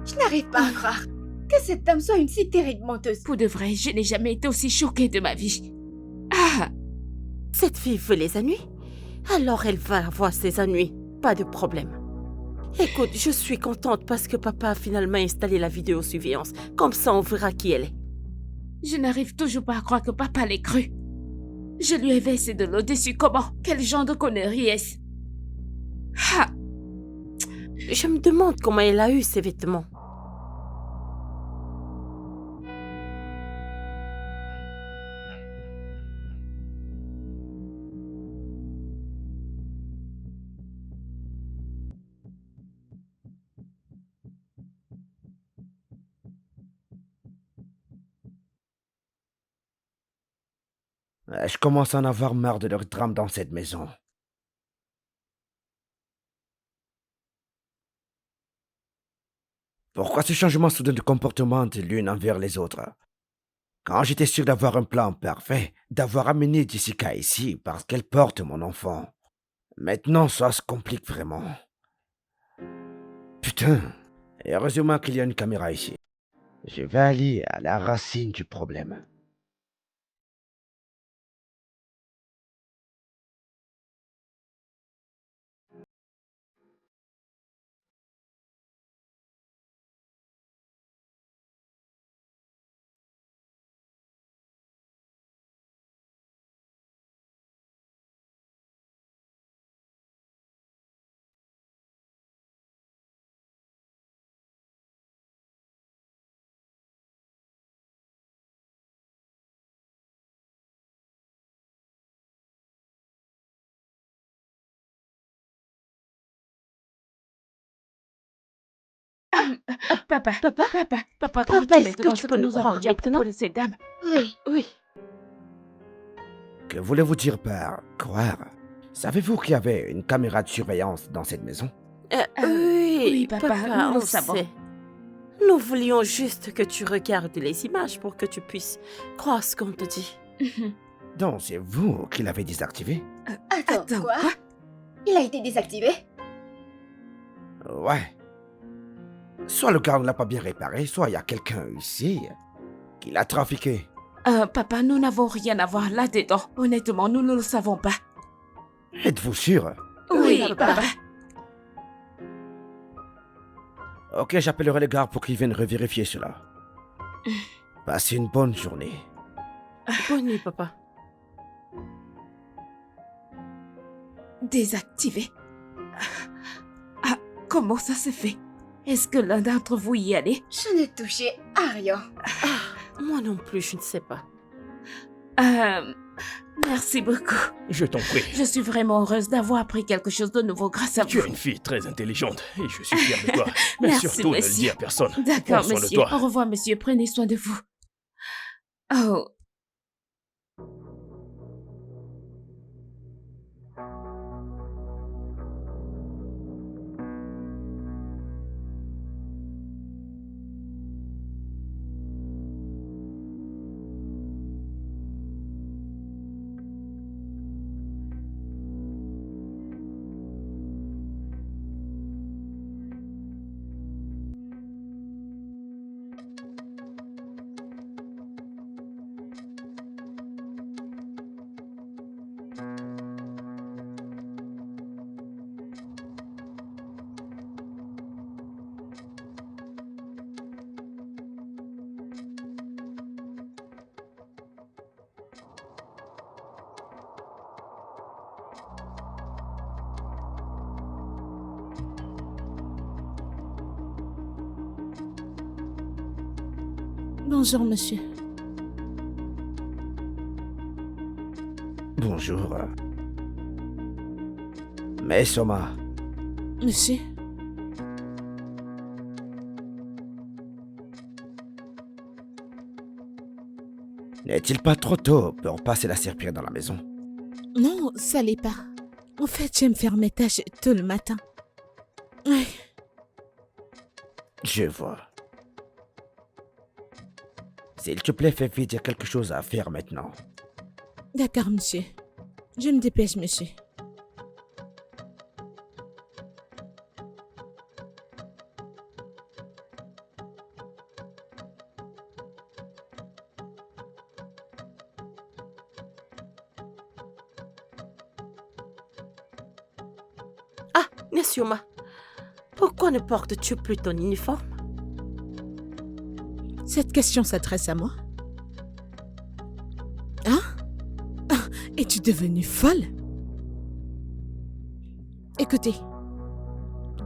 Je n'arrive pas à croire que cette dame soit une si terrible menteuse. Pour de vrai, je n'ai jamais été aussi choquée de ma vie. Ah! Cette fille veut les ennuis? Alors elle va avoir ses ennuis. Pas de problème. Écoute, je suis contente parce que papa a finalement installé la vidéosurveillance. Comme ça, on verra qui elle est. Je n'arrive toujours pas à croire que papa l'ait cru. Je lui ai versé de l'eau dessus. Comment? Quel genre de connerie est-ce? Ah! Je me demande comment elle a eu ces vêtements. Je commence à en avoir marre de leur drame dans cette maison. Pourquoi ce changement soudain de comportement de l'une envers les autres? Quand j'étais sûr d'avoir un plan parfait, d'avoir amené Jessica ici parce qu'elle porte mon enfant. Maintenant, ça se complique vraiment. Putain, et heureusement qu'il y a une caméra ici. Je vais aller à la racine du problème. Papa, Papa, papa, Papa, est-ce maintenant que tu peux nous rendre maintenant? pour ces dames. Oui. Oui. Que voulez-vous dire par croire? Savez-vous qu'il y avait une caméra de surveillance dans cette maison? Oui, papa, nous on le savons. sait. Nous voulions juste que tu regardes les images pour que tu puisses croire ce qu'on te dit. Donc c'est vous qui l'avez désactivé? Attends, quoi? Il a été désactivé? Ouais. Soit le gars ne l'a pas bien réparé, soit il y a quelqu'un ici qui l'a trafiqué. Papa, nous n'avons rien à voir là-dedans. Honnêtement, nous ne le savons pas. Êtes-vous sûr? Oui, papa. papa. Ok, j'appellerai les gars pour qu'ils viennent revérifier cela. Passez une bonne journée. Bonne nuit, papa. Désactivé. Ah, comment ça se fait? Est-ce que l'un d'entre vous y allait? Je n'ai touché à rien. Moi non plus, je ne sais pas. Merci beaucoup. Je t'en prie. Je suis vraiment heureuse d'avoir appris quelque chose de nouveau grâce à Tu vous. es une fille très intelligente et je suis fier de toi. Mais Merci, surtout, ne le monsieur. dis à personne. D'accord, Prends soin de monsieur. toi. Au revoir, monsieur. Prenez soin de vous. Oh. Bonjour, monsieur. Bonjour. Mais Soma, Monsieur, n'est-il pas trop tôt pour passer la serpillière dans la maison? non, ça l'est pas. En fait, j'aime faire mes tâches tôt le matin. Oui, Je vois. S'il te plaît, fais vite, il y a quelque chose à faire maintenant. d'accord, monsieur. Je me dépêche, monsieur. Ah, Nesioma, pourquoi ne portes-tu plus ton uniforme? Cette question s'adresse à moi. Hein? Ah, es-tu devenue folle? Écoutez,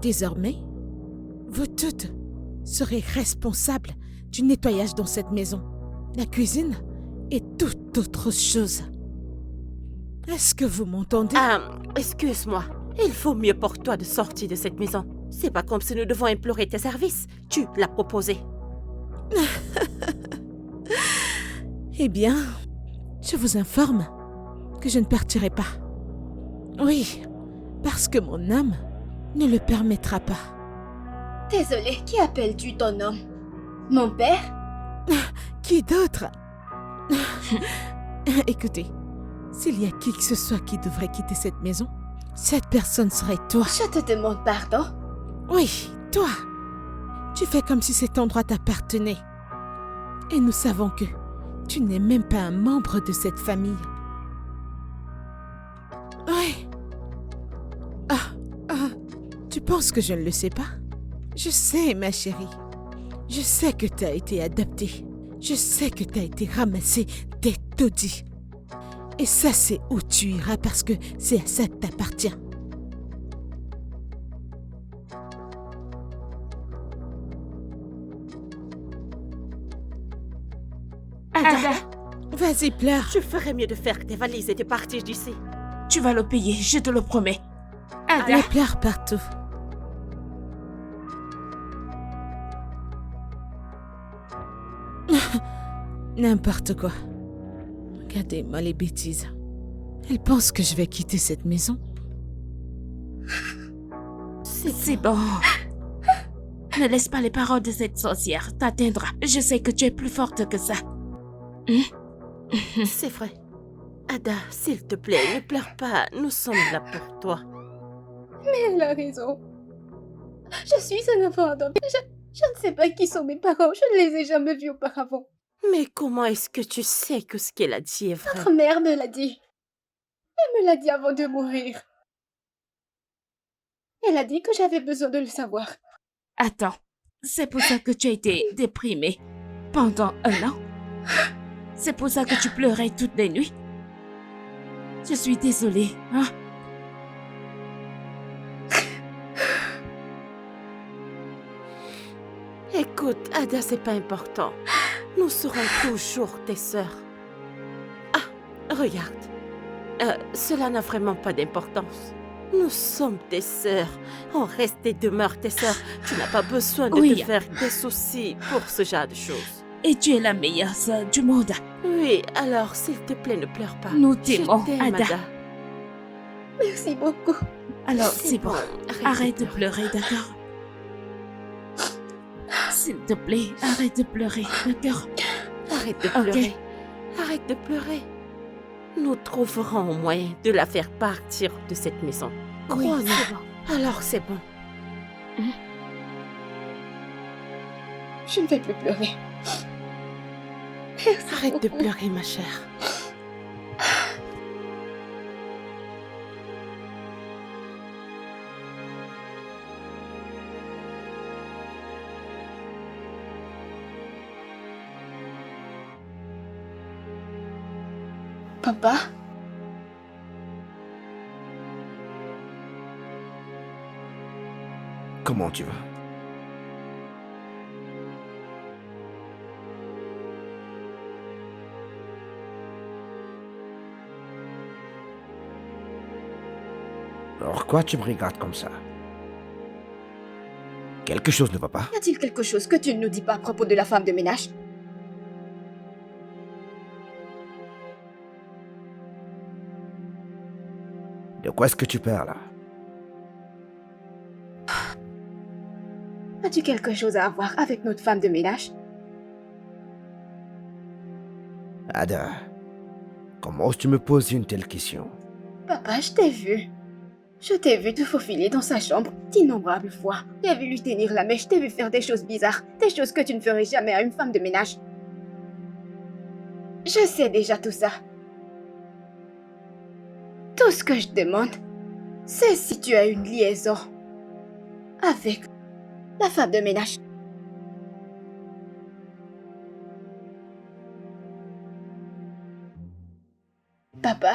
désormais, vous toutes serez responsables du nettoyage dans cette maison, la cuisine et toute autre chose. Est-ce que vous m'entendez? Excuse-moi. Il faut mieux pour toi de sortir de cette maison. C'est pas comme si nous devons implorer tes services. Tu l'as proposé. Eh bien, je vous informe que je ne partirai pas. Oui, parce que mon âme ne le permettra pas. Désolé, qui appelles-tu ton homme? Mon père? Qui d'autre? Écoutez, s'il y a qui que ce soit qui devrait quitter cette maison, cette personne serait toi. Je te demande pardon. Oui, toi. Tu fais comme si cet endroit t'appartenait. Et nous savons que tu n'es même pas un membre de cette famille. Oui. Tu penses que je ne le sais pas? Je sais, ma chérie. Je sais que tu as été adoptée. Je sais que tu as été ramassée des taudis. Et ça, c'est où tu iras parce que c'est à ça que t'appartiens. Ada, Vas-y, pleure. Je ferais mieux de faire tes valises et de partir d'ici. tu vas le payer, je te le promets. Ada, Allez, pleure partout. N'importe quoi. Regardez-moi les bêtises. Elle pense que je vais quitter cette maison. C'est bon. Ne laisse pas les paroles de cette sorcière t'atteindre. Je sais que tu es plus forte que ça. C'est vrai. Ada, s'il te plaît, ne pleure pas. Nous sommes là pour toi. Mais elle a raison. Je suis un enfant adopté. Je ne sais pas qui sont mes parents. Je ne les ai jamais vus auparavant. Mais comment est-ce que tu sais que ce qu'elle a dit est vrai? Votre mère me l'a dit. Elle me l'a dit avant de mourir. Elle a dit que j'avais besoin de le savoir. Attends, c'est pour ça que tu as été déprimée pendant 1 an? C'est pour ça que tu pleurais toutes les nuits? Je suis désolée, hein? Écoute, Ada, c'est pas important. Nous serons toujours tes sœurs. Ah, regarde. Cela n'a vraiment pas d'importance. Nous sommes tes sœurs. On reste et demeure tes sœurs. Tu n'as pas besoin de Oui. te faire des soucis pour ce genre de choses. Et tu es la meilleure sœur du monde. Oui, alors s'il te plaît, ne pleure pas. Nous t'aimons, Je t'aime, Ada. Merci beaucoup. Alors, c'est bon. Arrête de de pleurer, d'accord? S'il te plaît, arrête de pleurer, d'accord? Arrête de Ok. pleurer. Arrête de pleurer. Nous trouverons un moyen de la faire partir de cette maison. Oui, Crois-nous. c'est bon. Alors c'est bon. Je ne vais plus pleurer. Arrête de pleurer, ma chère. Papa? Comment tu vas? Pourquoi tu me regardes comme ça? Quelque chose ne va pas? Y a-t-il quelque chose que tu ne nous dis pas à propos de la femme de ménage? De quoi est-ce que tu parles là? As-tu quelque chose à voir avec notre femme de ménage? Ada, comment oses-tu me poser une telle question? Papa, je t'ai vu. Je t'ai vu te faufiler dans sa chambre d'innombrables fois. T'ai vu lui tenir la mèche, t'ai vu faire des choses bizarres, des choses que tu ne ferais jamais à une femme de ménage. Je sais déjà tout ça. Tout ce que je demande, c'est si tu as une liaison avec la femme de ménage. Papa,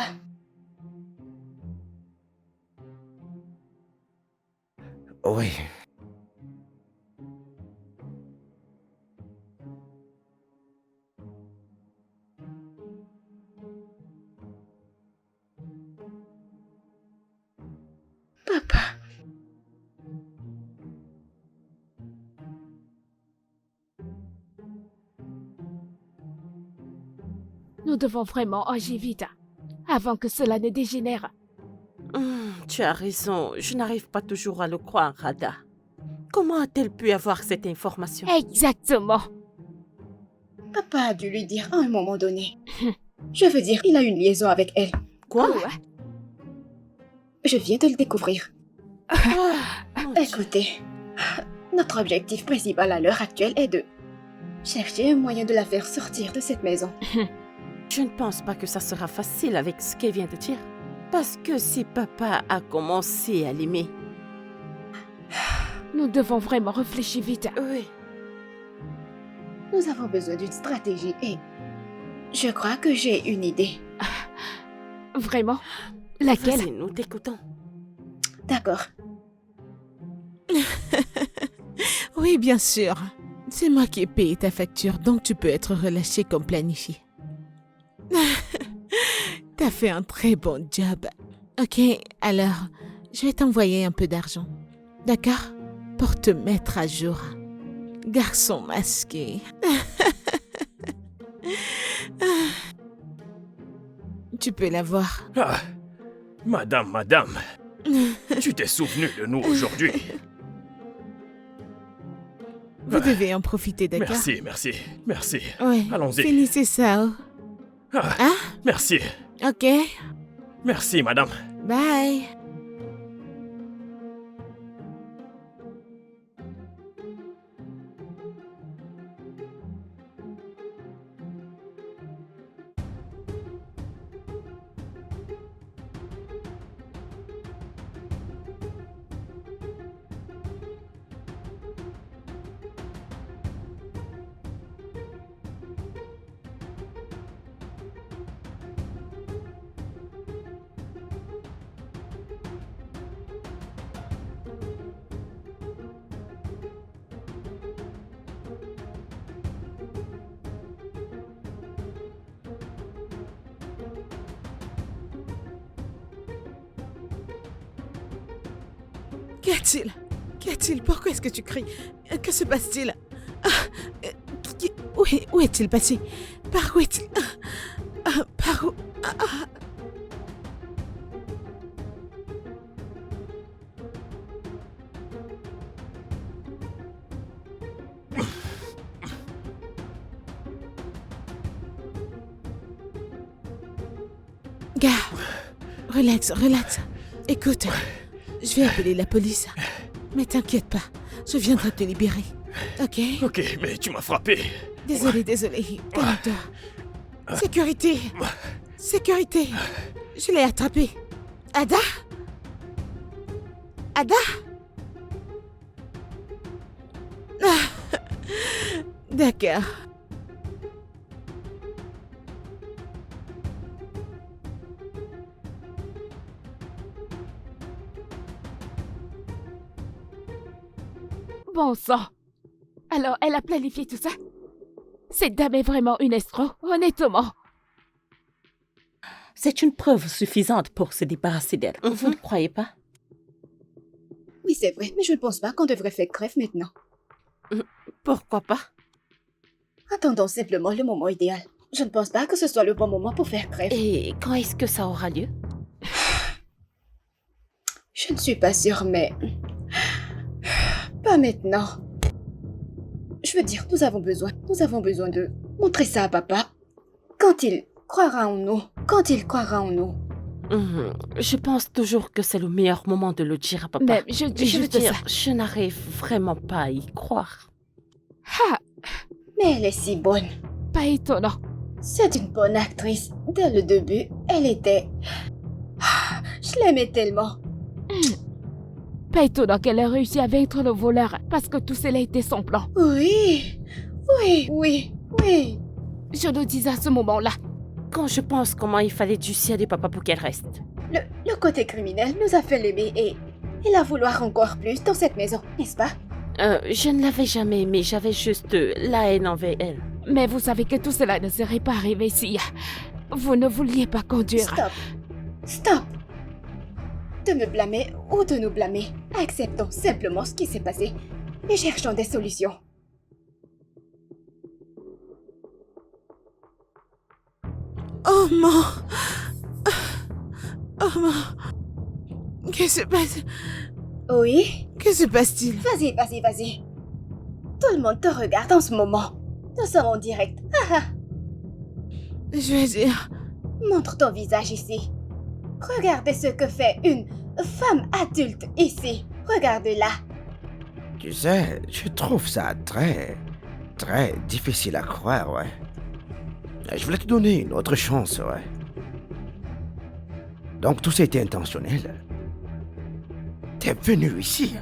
Oui. papa. Nous devons vraiment agir vite, avant que cela ne dégénère. Tu as raison, je n'arrive pas toujours à le croire, Ada. Comment a-t-elle pu avoir cette information? Exactement. Papa a dû lui dire à un moment donné. Je veux dire, il a une liaison avec elle. Quoi? Je viens de le découvrir. Mon Dieu. Écoutez, notre objectif principal à l'heure actuelle est de chercher un moyen de la faire sortir de cette maison. Je ne pense pas que ça sera facile avec ce qu'elle vient de dire. Parce que si papa a commencé à l'aimer... Nous devons vraiment réfléchir vite. Oui. Nous avons besoin d'une stratégie et je crois que j'ai une idée. Vraiment? Laquelle? Vas-y, nous t'écoutons. D'accord. Oui, bien sûr. C'est moi qui ai payé ta facture, donc tu peux être relâché comme planifié. T'as fait un très bon job. Ok, alors, je vais t'envoyer un peu d'argent. D'accord? Pour te mettre à jour. Garçon masqué. Tu peux la voir. Ah, madame, tu t'es souvenu de nous aujourd'hui. Vous devez en profiter, d'accord? Merci. Ouais. Allons-y. Finissez ça. Oh. Ah, Hein? merci. Ok. Merci, madame. Bye. Qu'y a-t-il? Qu'y a-t-il? Pourquoi est-ce que tu cries? Que se passe-t-il? Où est-il passé? Par où est-il? Par où? Gars, relax. Écoute, je vais appeler la police. Mais t'inquiète pas, je viendrai te libérer. Ok? Ok, mais tu m'as frappé. Désolé. Calme-toi. Sécurité. Je l'ai attrapé. Ada? Ah. D'accord. Bon sang. Alors, elle a planifié tout ça? Cette dame est vraiment une escroc, honnêtement. C'est une preuve suffisante pour se débarrasser d'elle. Vous ne croyez pas? Oui, c'est vrai, mais je ne pense pas qu'on devrait faire grève maintenant. Pourquoi pas? Attendons simplement le moment idéal. Je ne pense pas que ce soit le bon moment pour faire grève. Et quand est-ce que ça aura lieu? Je ne suis pas sûre, mais... Pas maintenant. Je veux dire, nous avons besoin de montrer ça à papa. Quand il croira en nous. Je pense toujours que c'est le meilleur moment de le dire à papa. Même, je veux dire, je n'arrive vraiment pas à y croire. Ah, Mais elle est si bonne. pas étonnant. C'est une bonne actrice. Dès le début, elle était... Je l'aimais tellement. Pas étonnant qu'elle ait réussi à vaincre le voleur, parce que tout cela était son plan. Oui. Je le disais à ce moment-là. Quand je pense comment il fallait dissuader papa pour qu'elle reste. Le côté criminel nous a fait l'aimer et la vouloir encore plus dans cette maison, n'est-ce pas? Je ne l'avais jamais aimée, j'avais juste la haine envers elle. Mais vous savez que tout cela ne serait pas arrivé si vous ne vouliez pas conduire. Stop. De me blâmer ou de nous blâmer. Acceptons simplement ce qui s'est passé et cherchons des solutions. Oh non. Qu'est-ce qui se passe? Oui? Que se passe-t-il? Vas-y. Tout le monde te regarde en ce moment. Nous sommes en direct. Je veux dire... Montre ton visage ici. Regardez ce que fait une femme adulte ici. Regarde-la. Tu sais, je trouve ça très difficile à croire, ouais. Je voulais te donner une autre chance, ouais. Donc tout ça était intentionnel. T'es venu ici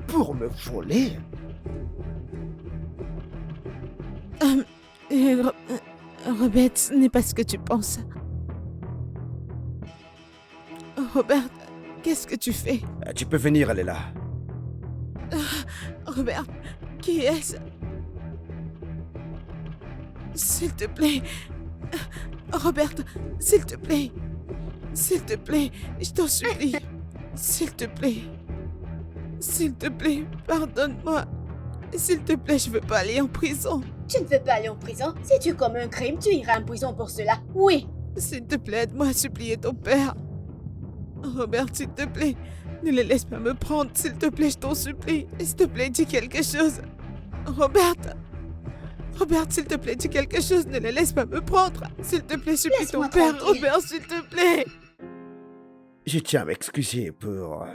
pour me voler? Robert, ce n'est pas ce que tu penses. Robert, qu'est-ce que tu fais? Tu peux venir, elle est là. Robert, qui est-ce? S'il te plaît. Robert, s'il te plaît. S'il te plaît, je t'en supplie. S'il te plaît. S'il te plaît, pardonne-moi. S'il te plaît, je veux pas aller en prison. Tu ne veux pas aller en prison? Si tu commets un crime, tu iras en prison pour cela. Oui, S'il te plaît, aide-moi à supplier ton père. Robert, s'il te plaît, ne les laisse pas me prendre, s'il te plaît, je t'en supplie. S'il te plaît, dis quelque chose. Robert, s'il te plaît, dis quelque chose, ne les laisse pas me prendre. S'il te plaît, supplie ton Laisse-moi père, tranquille. Robert, s'il te plaît. Je tiens à m'excuser pour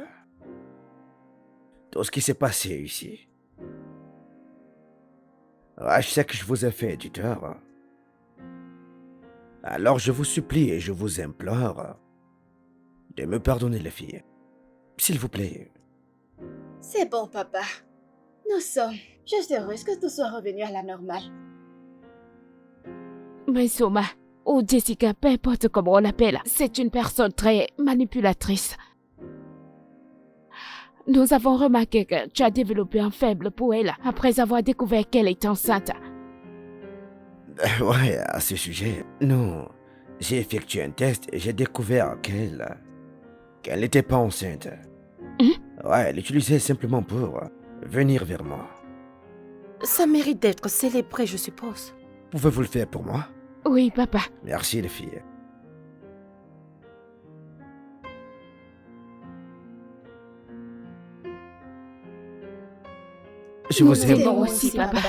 tout ce qui s'est passé ici. Ouais, je sais que je vous ai fait du tort. Alors je vous supplie et je vous implore de me pardonner, les filles. S'il vous plaît. C'est bon, papa. Nous sommes juste heureuses que tout soit revenu à la normale. Mais Soma, ou Jessica, peu importe comment on l'appelle, c'est une personne très manipulatrice. Nous avons remarqué que tu as développé un faible pour elle après avoir découvert qu'elle est enceinte. Ouais, à ce sujet, non. J'ai effectué un test et j'ai découvert qu'elle n'était pas enceinte. Ouais, elle l'utilisait simplement pour venir vers moi. Ça mérite d'être célébré, je suppose. Pouvez-vous le faire pour moi? Oui, papa. Merci, les filles. Je Nous vous t'aimons aime. aussi, papa.